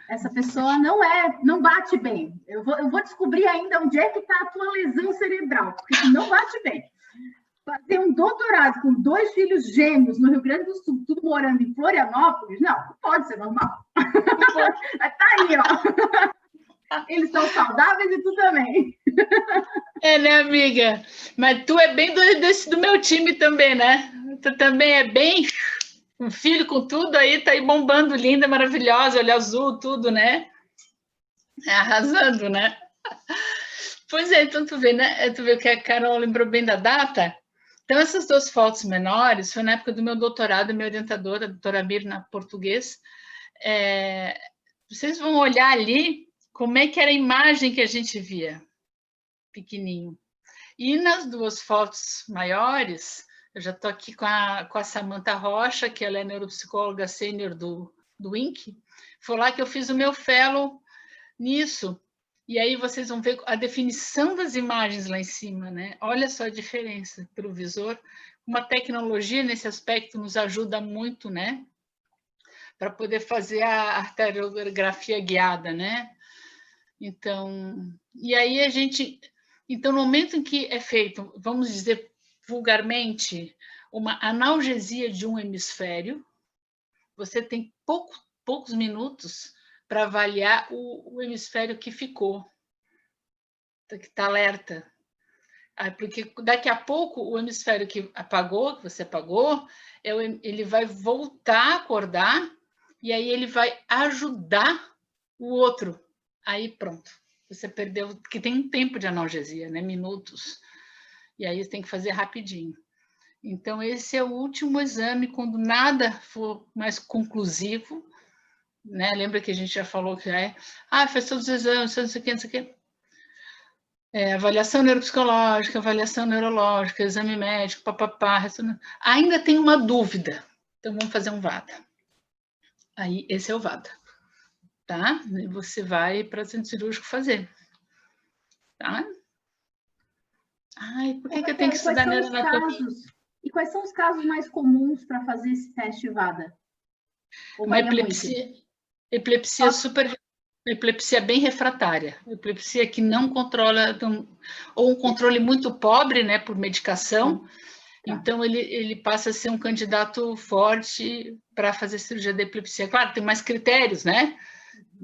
Essa pessoa não bate bem. Eu vou descobrir ainda onde é que está a tua lesão cerebral, porque tu não bate bem. Fazer um doutorado com 2 filhos gêmeos no Rio Grande do Sul, tudo morando em Florianópolis, não pode ser normal. Tá aí, ó. Eles são saudáveis e tu também. Né, amiga? Mas tu é bem do meu time também, né? Tu também é bem um filho com tudo aí, tá aí bombando, linda, maravilhosa, olho azul, tudo, né? Arrasando, né? Pois é, então tu vê, né? Tu vê que a Carol lembrou bem da data. Então, essas 2 fotos menores foi na época do meu doutorado, minha orientadora, a doutora Mirna Português. Vocês vão olhar ali como é que era a imagem que a gente via, pequenininho. E nas 2 fotos maiores, eu já estou aqui com a Samantha Rocha, que ela é neuropsicóloga sênior do INC. Foi lá que eu fiz o meu fellow nisso. E aí vocês vão ver a definição das imagens lá em cima, né? Olha só a diferença para o visor. Uma tecnologia nesse aspecto nos ajuda muito, né? Para poder fazer a arteriografia guiada, né? Então, e aí então, no momento em que é feito, vamos dizer vulgarmente, uma analgesia de um hemisfério, você tem poucos minutos para avaliar o hemisfério que ficou, que está alerta. Porque daqui a pouco o hemisfério que você apagou, ele vai voltar a acordar e aí ele vai ajudar o outro. Aí pronto, você perdeu, porque tem um tempo de analgesia, né? Minutos. E aí você tem que fazer rapidinho. Então, esse é o último exame, quando nada for mais conclusivo, né? Lembra que a gente já falou que fez todos os exames, não sei o quê, não sei o quê. Avaliação neuropsicológica, avaliação neurológica, exame médico, papapá, ainda tem uma dúvida. Então, vamos fazer um VADA. Aí, esse é o VADA, tá? E você vai para o centro cirúrgico fazer, tá? Ai, por que eu tenho que estudar neuroanatomia? E quais são os casos mais comuns para fazer esse teste VADA? Uma epilepsia epilepsia bem refratária, epilepsia que não controla, ou um controle muito pobre, né, por medicação. Então ele passa a ser um candidato forte para fazer cirurgia de epilepsia. Claro, tem mais critérios, né?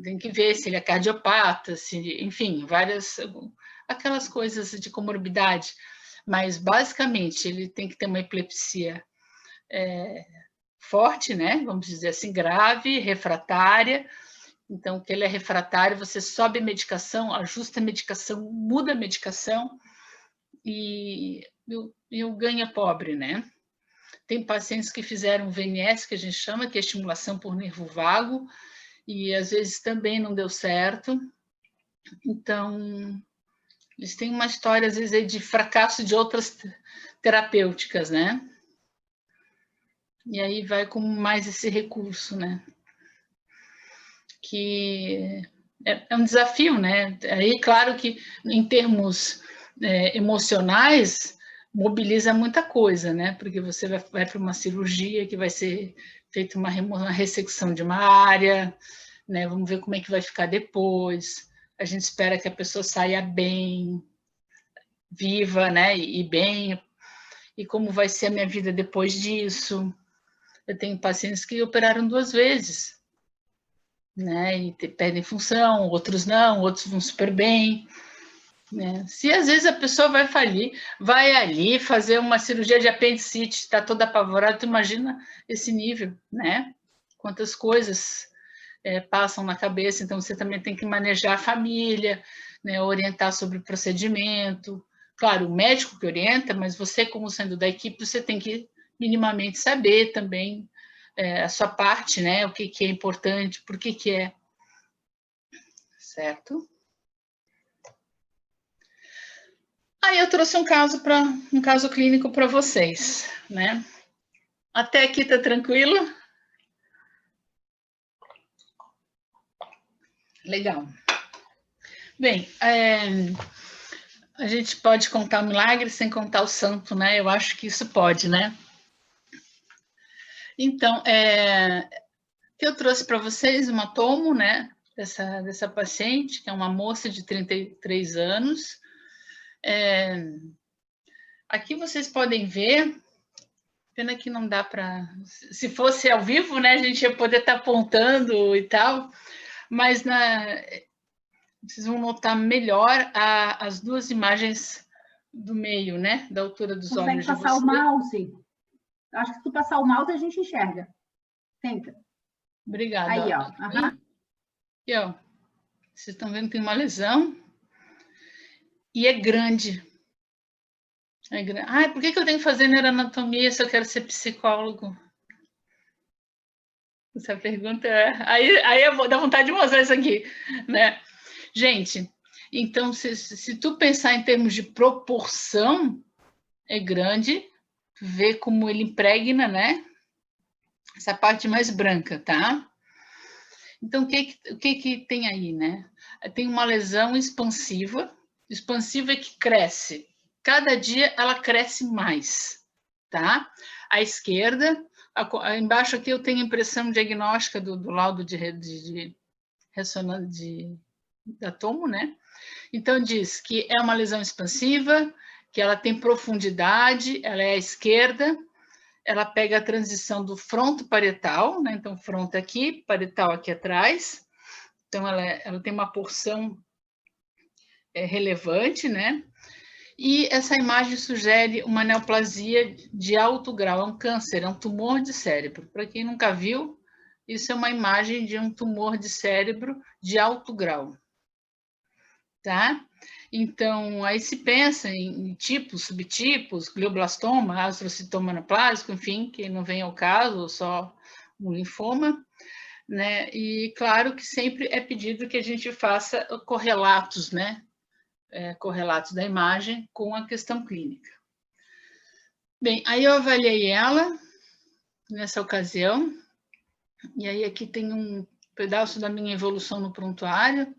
Tem que ver se ele é cardiopata, enfim, aquelas coisas de comorbidade. Mas, basicamente, ele tem que ter uma epilepsia forte, né? Vamos dizer assim, grave, refratária. Então, que ele é refratário, você sobe a medicação, ajusta a medicação, muda a medicação e o ganho é pobre, né? Tem pacientes que fizeram VNS, que a gente chama, que é estimulação por nervo vago, e às vezes também não deu certo. Então, eles têm uma história, às vezes, de fracasso de outras terapêuticas, né? E aí vai com mais esse recurso, né? Que é um desafio, né? Aí, claro que, em termos emocionais, mobiliza muita coisa, né? Porque você vai para uma cirurgia que vai ser feita uma ressecção de uma área, né? Vamos ver como é que vai ficar depois. A gente espera que a pessoa saia bem, viva, né? E bem. E como vai ser a minha vida depois disso? Eu tenho pacientes que operaram 2 vezes, né? E perdem função, outros não, outros vão super bem. Né? Se às vezes a pessoa vai falir, vai ali fazer uma cirurgia de apendicite, está toda apavorada, tu imagina esse nível, né? Quantas coisas passam na cabeça, então você também tem que manejar a família, né? Orientar sobre o procedimento, claro, o médico que orienta, mas você, como sendo da equipe, você tem que minimamente saber também a sua parte, né? O que é importante, por que é. Certo? Aí eu trouxe um caso clínico para vocês, né? Até aqui tá tranquilo? Legal. Bem, a gente pode contar o milagre sem contar o santo, né? Eu acho que isso pode, né? Então, eu trouxe para vocês uma tomo, né? Dessa paciente, que é uma moça de 33 anos. Aqui vocês podem ver, pena que não dá para... Se fosse ao vivo, né? A gente ia poder estar apontando e tal, mas vocês vão notar melhor as duas imagens do meio, né? Da altura dos olhos de vocês. Consegue passar o mouse? Acho que se tu passar o mouse, a gente enxerga. Tenta. Obrigada. Aí, ó. Aqui, ó. Vocês estão vendo que tem uma lesão. E é grande. É grande. Ah, por que eu tenho que fazer neuroanatomia se eu quero ser psicólogo? Essa pergunta Aí eu vou dar vontade de mostrar isso aqui, né? Gente, então, se tu pensar em termos de proporção, é grande, vê como ele impregna, né? Essa parte mais branca, tá? Então, o que tem aí, né? Tem uma lesão expansiva. Expansiva é que cresce. Cada dia ela cresce mais, tá? À esquerda, embaixo aqui eu tenho impressão diagnóstica do laudo de ressonância da tomo, né? Então, diz que é uma lesão expansiva, que ela tem profundidade, ela é à esquerda, ela pega a transição do fronto parietal, né? Então, fronto aqui, parietal aqui atrás. Então, ela tem uma porção relevante, né? E essa imagem sugere uma neoplasia de alto grau, é um câncer, é um tumor de cérebro. Para quem nunca viu, isso é uma imagem de um tumor de cérebro de alto grau. Tá? Então, aí se pensa em tipos, subtipos, glioblastoma, astrocitoma anaplásico, enfim, que não vem ao caso, só um linfoma, né? E claro que sempre é pedido que a gente faça correlatos, né? Correlatos da imagem com a questão clínica. Bem, aí eu avaliei ela nessa ocasião, e aí aqui tem um pedaço da minha evolução no prontuário.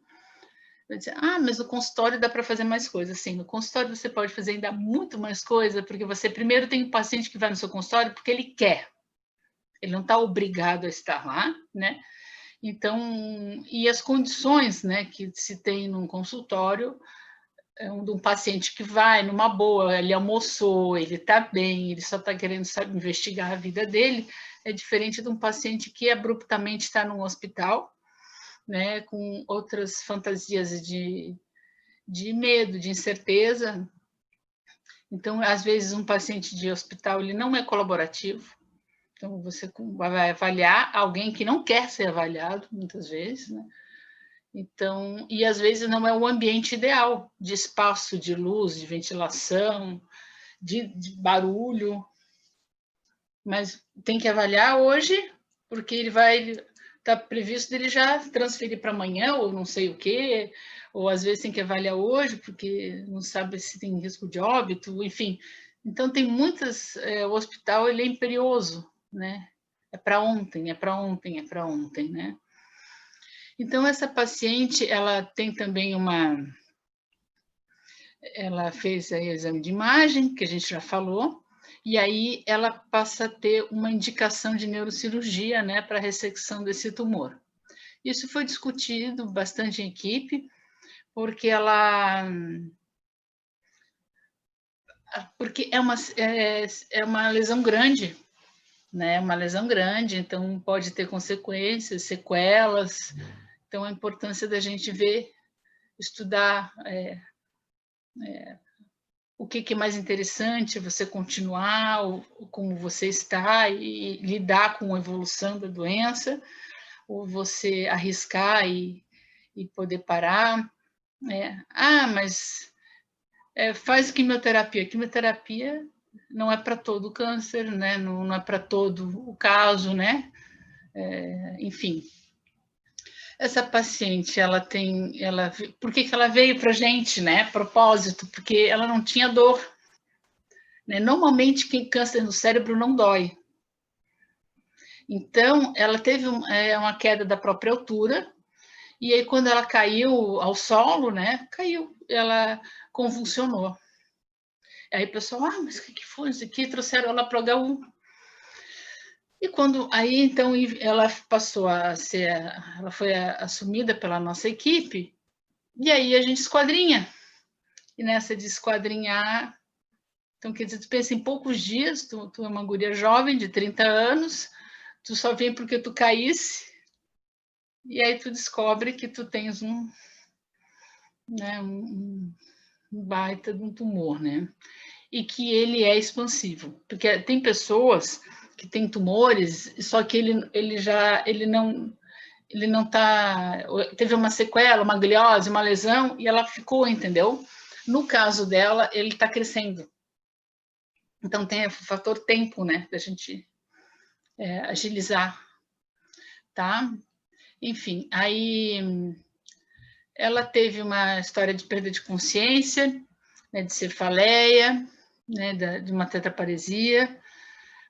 Eu disse, mas no consultório dá para fazer mais coisas. Sim, no consultório você pode fazer ainda muito mais coisa, porque você primeiro tem um paciente que vai no seu consultório porque ele quer. Ele não está obrigado a estar lá, né? Então, e as condições, né, que se tem num consultório, de um paciente que vai numa boa, ele almoçou, ele está bem, ele só está querendo investigar a vida dele, é diferente de um paciente que abruptamente está num hospital, né, com outras fantasias de medo, de incerteza. Então, às vezes, um paciente de hospital ele não é colaborativo. Então, você vai avaliar alguém que não quer ser avaliado, muitas vezes, né? Então, e às vezes não é o ambiente ideal de espaço, de luz, de ventilação, de barulho, mas tem que avaliar hoje, porque ele vai... Está previsto dele já transferir para amanhã, ou não sei o quê, ou às vezes tem que avaliar hoje, porque não sabe se tem risco de óbito, enfim. Então, tem muitas... o hospital ele é imperioso, né? É para ontem, é para ontem, é para ontem, né? Então, essa paciente, ela tem também ela fez aí o exame de imagem, que a gente já falou, e aí ela passa a ter uma indicação de neurocirurgia, né, para ressecção desse tumor. Isso foi discutido bastante em equipe, porque é uma lesão grande, né, uma lesão grande, então pode ter consequências, sequelas, então a importância da gente ver, estudar o que é mais interessante, você continuar, como você está e lidar com a evolução da doença, ou você arriscar e poder parar. Mas faz quimioterapia. Quimioterapia não é para todo o câncer, né? Não é para todo o caso, né? Enfim. Essa paciente, por que ela veio para a gente, né? Propósito, porque ela não tinha dor. Né? Normalmente, quem câncer no cérebro não dói. Então, ela teve uma queda da própria altura, e aí quando ela caiu ao solo, né? Caiu, ela convulsionou. Aí o pessoal, mas o que foi isso aqui? Trouxeram ela para o HU. E aí, então, ela passou a ser, ela foi assumida pela nossa equipe, e aí a gente esquadrinha. E nessa de esquadrinhar, então, quer dizer, tu pensa em poucos dias, tu é uma guria jovem, de 30 anos, tu só vem porque tu caísse, e aí tu descobre que tu tens um baita de um tumor, né? E que ele é expansivo, porque tem pessoas que têm tumores, só que ele não tá, teve uma sequela, uma gliose, uma lesão, e ela ficou, entendeu? No caso dela, ele está crescendo. Então tem o fator tempo, né, da gente agilizar, tá? Enfim, aí ela teve uma história de perda de consciência, né, de cefaleia, né, de uma tetraparesia,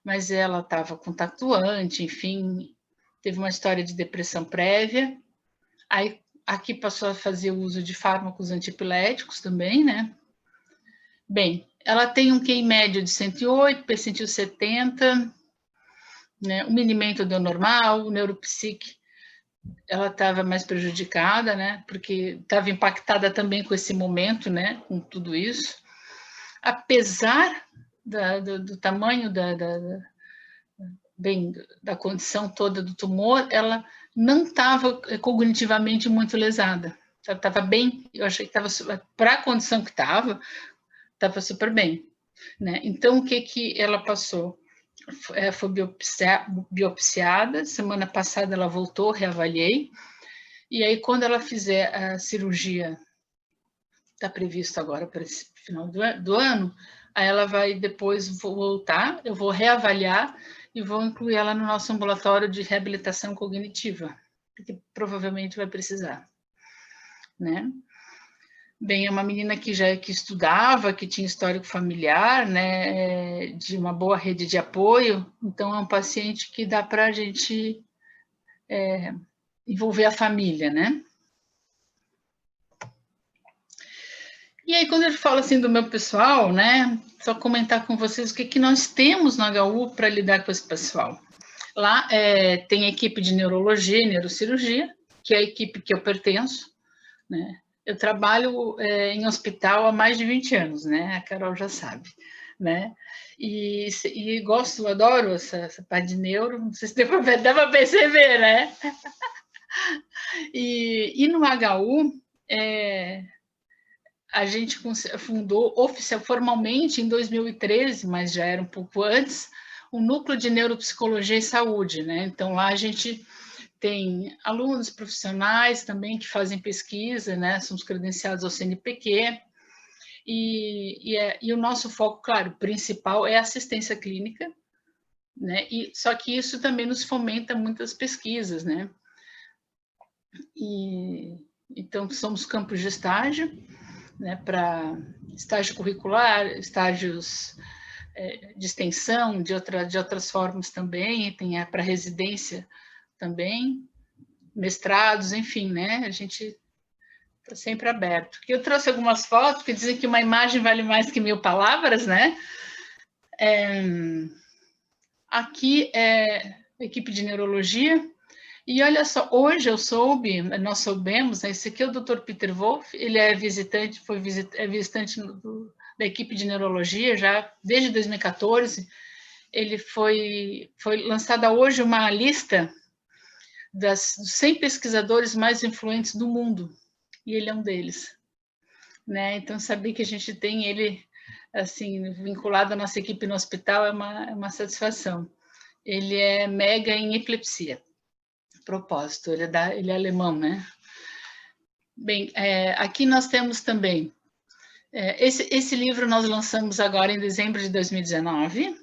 mas ela estava contactuante, enfim, teve uma história de depressão prévia. Aí aqui passou a fazer uso de fármacos antipiléticos também, né? Bem, ela tem um QI médio de 108, percentil 70, né? O minimento deu normal, o neuropsique ela estava mais prejudicada, né? Porque estava impactada também com esse momento, né? Com tudo isso. Apesar do tamanho da condição toda do tumor, ela não estava cognitivamente muito lesada. Estava bem, eu achei que estava, para a condição que estava super bem. Né? Então, o que ela passou? Foi biopsiada, semana passada ela voltou, reavaliei, e aí quando ela fizer a cirurgia, está previsto agora para esse final do ano, aí ela vai depois voltar, eu vou reavaliar e vou incluir ela no nosso ambulatório de reabilitação cognitiva, porque provavelmente vai precisar, né? Bem, é uma menina que estudava, que tinha histórico familiar, né, de uma boa rede de apoio, então é um paciente que dá para a gente envolver a família, né? E aí, quando eu falo assim do meu pessoal, né, só comentar com vocês o que nós temos no HU para lidar com esse pessoal. Lá tem a equipe de neurologia e neurocirurgia, que é a equipe que eu pertenço, né? Eu trabalho em hospital há mais de 20 anos, né? A Carol já sabe, né? E gosto, adoro essa parte de neuro, não sei se dá para perceber, né? E no HU, a gente fundou formalmente em 2013, mas já era um pouco antes, o Núcleo de Neuropsicologia e Saúde, né? Então, lá a gente tem alunos profissionais também que fazem pesquisa, né? Somos credenciados ao CNPq, e o nosso foco, claro, principal é assistência clínica, né? Só que isso também nos fomenta muitas pesquisas, né? Então, somos campos de estágio, né? Para estágio curricular, estágios de extensão, de outras formas também, tem para residência também, mestrados, enfim, né? A gente está sempre aberto. Eu trouxe algumas fotos que dizem que uma imagem vale mais que 1000 palavras, né? Aqui é a equipe de neurologia. E olha só, hoje nós soubemos, né, esse aqui é o Dr. Peter Wolff, ele é visitante, é visitante da equipe de neurologia já desde 2014. Ele foi lançada hoje uma lista dos 100 pesquisadores mais influentes do mundo, e ele é um deles, né? Então, saber que a gente tem ele assim vinculado à nossa equipe no hospital é uma satisfação. Ele é mega em epilepsia. Propósito, ele é alemão, né? Bem, aqui nós temos também Esse livro nós lançamos agora em dezembro de 2019,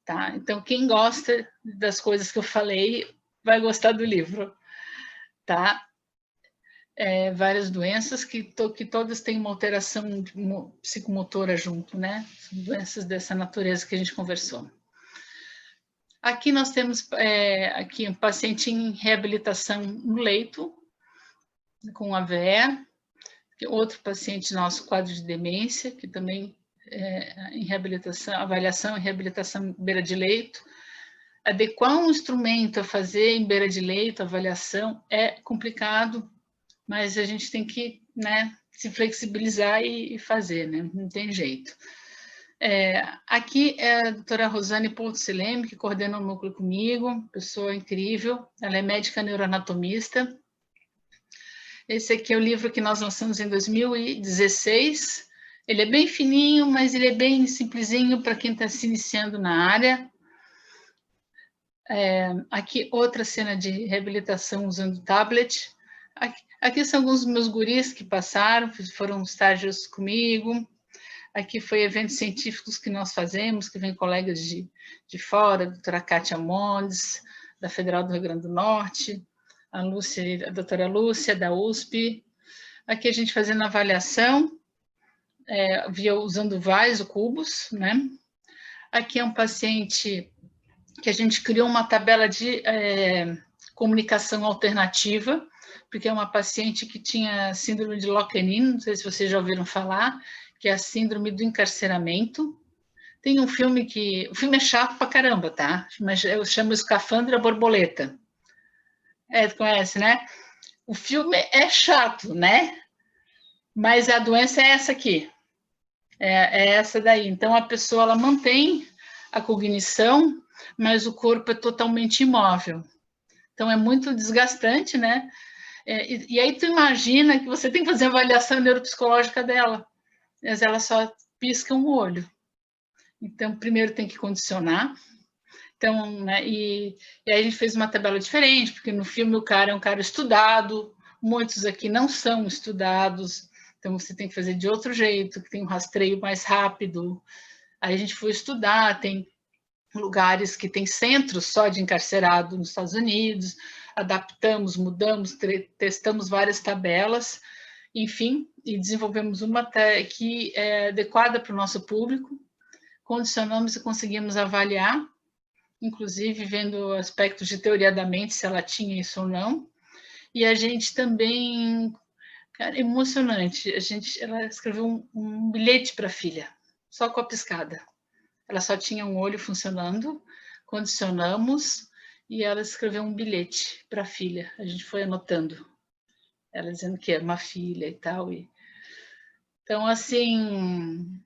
tá? Então, quem gosta das coisas que eu falei vai gostar do livro, tá? Várias doenças que todas têm uma alteração psicomotora junto, né? São doenças dessa natureza que a gente conversou. Aqui nós temos aqui um paciente em reabilitação no leito, com AVE, outro paciente nosso, quadro de demência, que também em reabilitação, avaliação e reabilitação em beira de leito. Adequar um instrumento a fazer em beira de leito, avaliação, é complicado, mas a gente tem que, né, se flexibilizar e fazer, né? Não tem jeito. Aqui é a doutora Rosane Poltzilem, que coordena o núcleo comigo, pessoa incrível, ela é médica neuroanatomista. Esse aqui é o livro que nós lançamos em 2016, ele é bem fininho, mas ele é bem simplesinho para quem está se iniciando na área. Aqui outra cena de reabilitação usando tablet. Aqui são alguns dos meus guris que passaram, foram estágios comigo. Aqui foi eventos científicos que nós fazemos, que vem colegas de fora, a doutora Kátia Mondes, da Federal do Rio Grande do Norte, a doutora Lúcia, da USP. Aqui a gente fazendo avaliação, usando VAIS, o Cubos, né? Aqui é um paciente que a gente criou uma tabela de comunicação alternativa, porque é uma paciente que tinha síndrome de Lock-in, não sei se vocês já ouviram falar, que é a síndrome do encarceramento. Tem um filme o filme é chato pra caramba, tá? Mas eu chamo Escafandra Borboleta. Conhece, né? O filme é chato, né? Mas a doença é essa aqui. É essa daí. Então, a pessoa, ela mantém a cognição, mas o corpo é totalmente imóvel. Então, é muito desgastante, né? E aí, tu imagina que você tem que fazer a avaliação neuropsicológica dela. Mas ela só pisca um olho. Então, primeiro tem que condicionar. Então, né, e aí a gente fez uma tabela diferente, porque no filme o cara é um cara estudado, muitos aqui não são estudados, então você tem que fazer de outro jeito, que tem um rastreio mais rápido. Aí a gente foi estudar, tem lugares que tem centros só de encarcerado nos Estados Unidos, adaptamos, mudamos, testamos várias tabelas, enfim, e desenvolvemos uma que é adequada para o nosso público, condicionamos e conseguimos avaliar, inclusive vendo aspectos de teoria da mente, se ela tinha isso ou não, e a gente também, cara, emocionante, ela escreveu um bilhete para a filha, só com a piscada, ela só tinha um olho funcionando, condicionamos, e ela escreveu um bilhete para a filha, a gente foi anotando, ela dizendo que era uma filha e tal. Então, assim,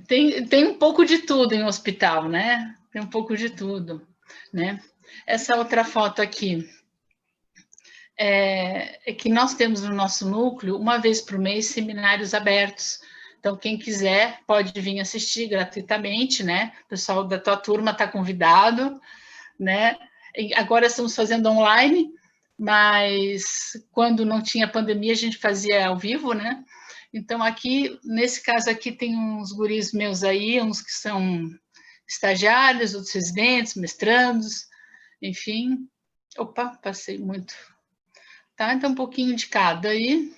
tem um pouco de tudo em um hospital, né? Tem um pouco de tudo, né? Essa outra foto aqui é que nós temos no nosso núcleo, uma vez por mês, seminários abertos. Então, quem quiser pode vir assistir gratuitamente, né? O pessoal da tua turma está convidado, né? Agora estamos fazendo online, mas quando não tinha pandemia, a gente fazia ao vivo, né? Então, aqui, nesse caso aqui, tem uns guris meus aí, uns que são estagiários, outros residentes, mestrandos, enfim. Opa, passei muito. Tá? Então, um pouquinho de cada aí.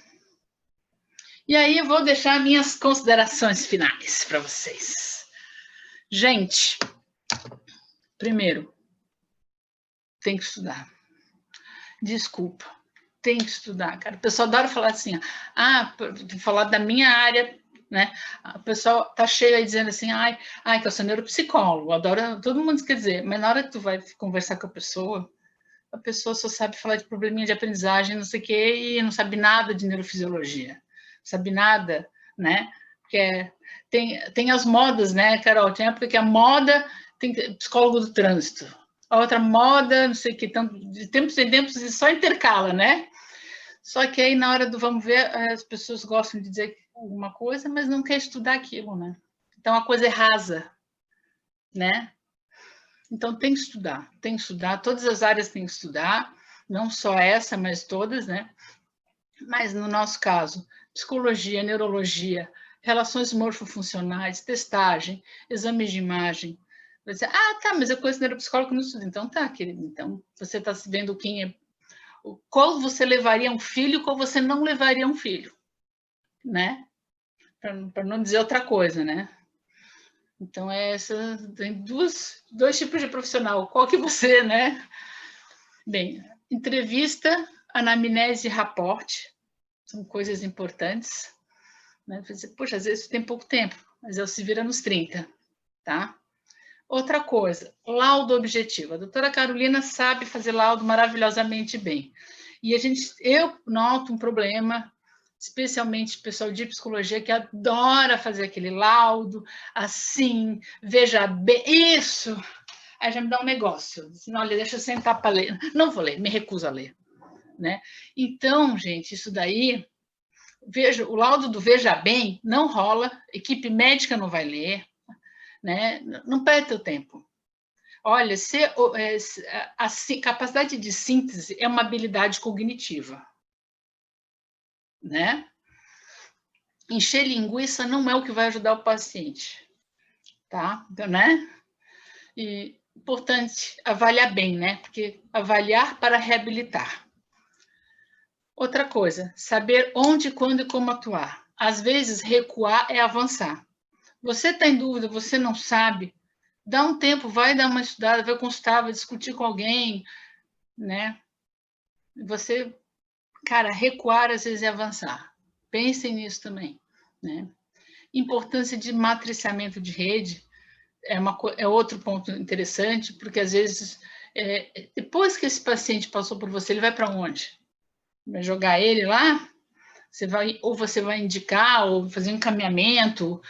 E aí, eu vou deixar minhas considerações finais para vocês. Gente, primeiro, tem que estudar. Desculpa, tem que estudar, cara. O pessoal adora falar assim, falar da minha área, né? O pessoal tá cheio aí dizendo assim, que eu sou neuropsicólogo, adoro, todo mundo quer dizer, mas na hora que tu vai conversar com a pessoa só sabe falar de probleminha de aprendizagem, não sei o quê, e não sabe nada de neurofisiologia, não sabe nada, né? Porque tem as modas, né, Carol? Tem época que a moda tem psicólogo do trânsito, a outra moda, não sei o que, então, de tempos em tempos só intercala, né? Só que aí na hora do vamos ver, as pessoas gostam de dizer alguma coisa, mas não quer estudar aquilo, né? Então a coisa é rasa, né? Então tem que estudar, todas as áreas têm que estudar, não só essa, mas todas, né? Mas no nosso caso, psicologia, neurologia, relações morfofuncionais, testagem, exames de imagem. Vai dizer, tá, mas eu conheço neuropsicólogo no estudo. Então tá, querido, então você está vendo quem é, qual você levaria um filho, qual você não levaria um filho, né? Para não dizer outra coisa, né? Então, tem dois tipos de profissional. Qual que você, né? Bem, entrevista, anamnese e raporte são coisas importantes. Né? Poxa, às vezes tem pouco tempo, mas eu se vira nos 30, tá? Outra coisa, laudo objetivo. A doutora Carolina sabe fazer laudo maravilhosamente bem. E eu noto um problema, especialmente o pessoal de psicologia, que adora fazer aquele laudo, assim, veja bem, isso. Aí já me dá um negócio. Assim, olha, deixa eu sentar para ler. Não vou ler, me recuso a ler. Né? Então, gente, isso daí, veja, o laudo do Veja Bem não rola, equipe médica não vai ler, né? Não perde teu tempo. Olha, a capacidade de síntese é uma habilidade cognitiva, né? Encher linguiça não é o que vai ajudar o paciente, tá? Então, né? E importante avaliar bem, né? Porque avaliar para reabilitar. Outra coisa, saber onde, quando e como atuar. Às vezes, recuar é avançar. Você está em dúvida, você não sabe, dá um tempo, vai dar uma estudada, vai consultar, vai discutir com alguém, né? Você, cara, recuar às vezes é avançar. Pensem nisso também, né? Importância de matriciamento de rede é outro ponto interessante, porque às vezes, depois que esse paciente passou por você, ele vai para onde? Vai jogar ele lá? Ou você vai indicar, ou fazer um encaminhamento,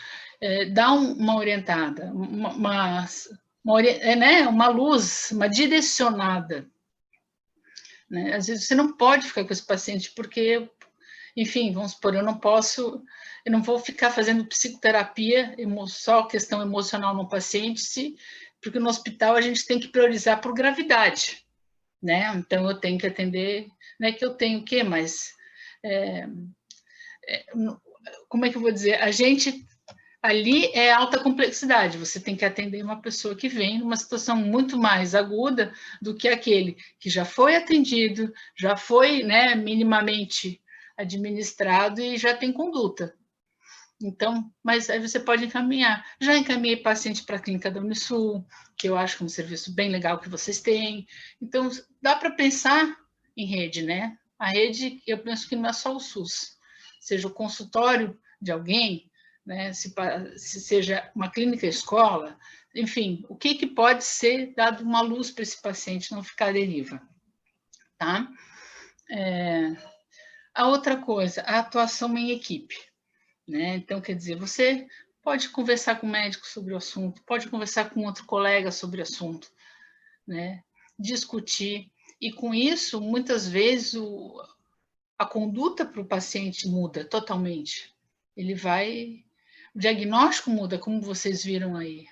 dar uma orientada, uma luz, uma direcionada. Né? Às vezes você não pode ficar com esse paciente porque, enfim, vamos supor, eu não vou ficar fazendo psicoterapia, só questão emocional no paciente, porque no hospital a gente tem que priorizar por gravidade, né? Então eu tenho que atender, não é que eu tenho o quê, mas como é que eu vou dizer? A gente ali é alta complexidade, você tem que atender uma pessoa que vem numa situação muito mais aguda do que aquele que já foi atendido, já foi, né, minimamente administrado e já tem conduta. Então, mas aí você pode encaminhar. Já encaminhei paciente para a clínica da Unisul, que eu acho que é um serviço bem legal que vocês têm. Então, dá para pensar em rede, né? A rede, eu penso que não é só o SUS, seja o consultório de alguém, né? Se seja uma clínica escola, enfim, o que pode ser dado uma luz para esse paciente não ficar à deriva, tá? A outra coisa, a atuação em equipe, né? Então, quer dizer, você pode conversar com o médico sobre o assunto, pode conversar com outro colega sobre o assunto, né? Discutir, e com isso, muitas vezes, a conduta para o paciente muda totalmente. O diagnóstico muda, como vocês viram aí.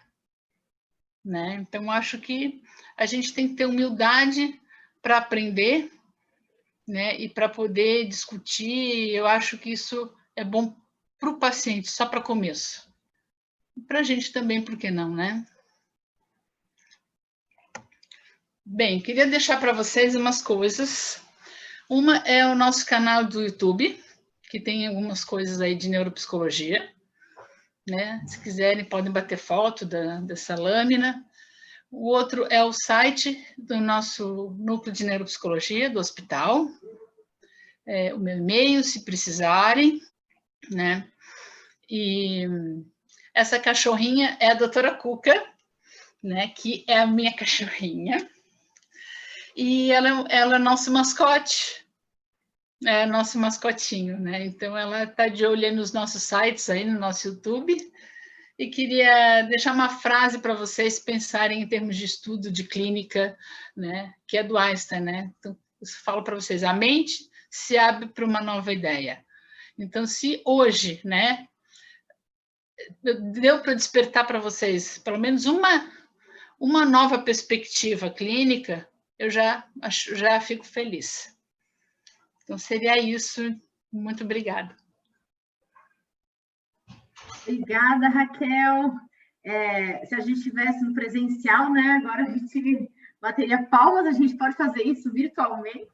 Né? Então, acho que a gente tem que ter humildade para aprender, né? E para poder discutir. Eu acho que isso é bom para o paciente, só para começo. Para a gente também, por que não, né? Bem, queria deixar para vocês umas coisas. Uma é o nosso canal do YouTube, que tem algumas coisas aí de neuropsicologia, né? Se quiserem, podem bater foto dessa lâmina. O outro é o site do nosso núcleo de neuropsicologia do hospital. O meu e-mail, se precisarem, né? E essa cachorrinha é a doutora Cuca, né? Que é a minha cachorrinha. E ela é nosso mascote. É nosso mascotinho, né? Então, ela está de olho nos nossos sites, aí no nosso YouTube. E queria deixar uma frase para vocês pensarem em termos de estudo de clínica, né? Que é do Einstein, né? Então, eu falo para vocês, a mente se abre para uma nova ideia. Então, se hoje, né, deu para despertar para vocês pelo menos uma nova perspectiva clínica, eu já fico feliz. Então, seria isso. Muito obrigada. Obrigada, Raquel. Se a gente tivesse no presencial, né? Agora a gente bateria palmas, a gente pode fazer isso virtualmente.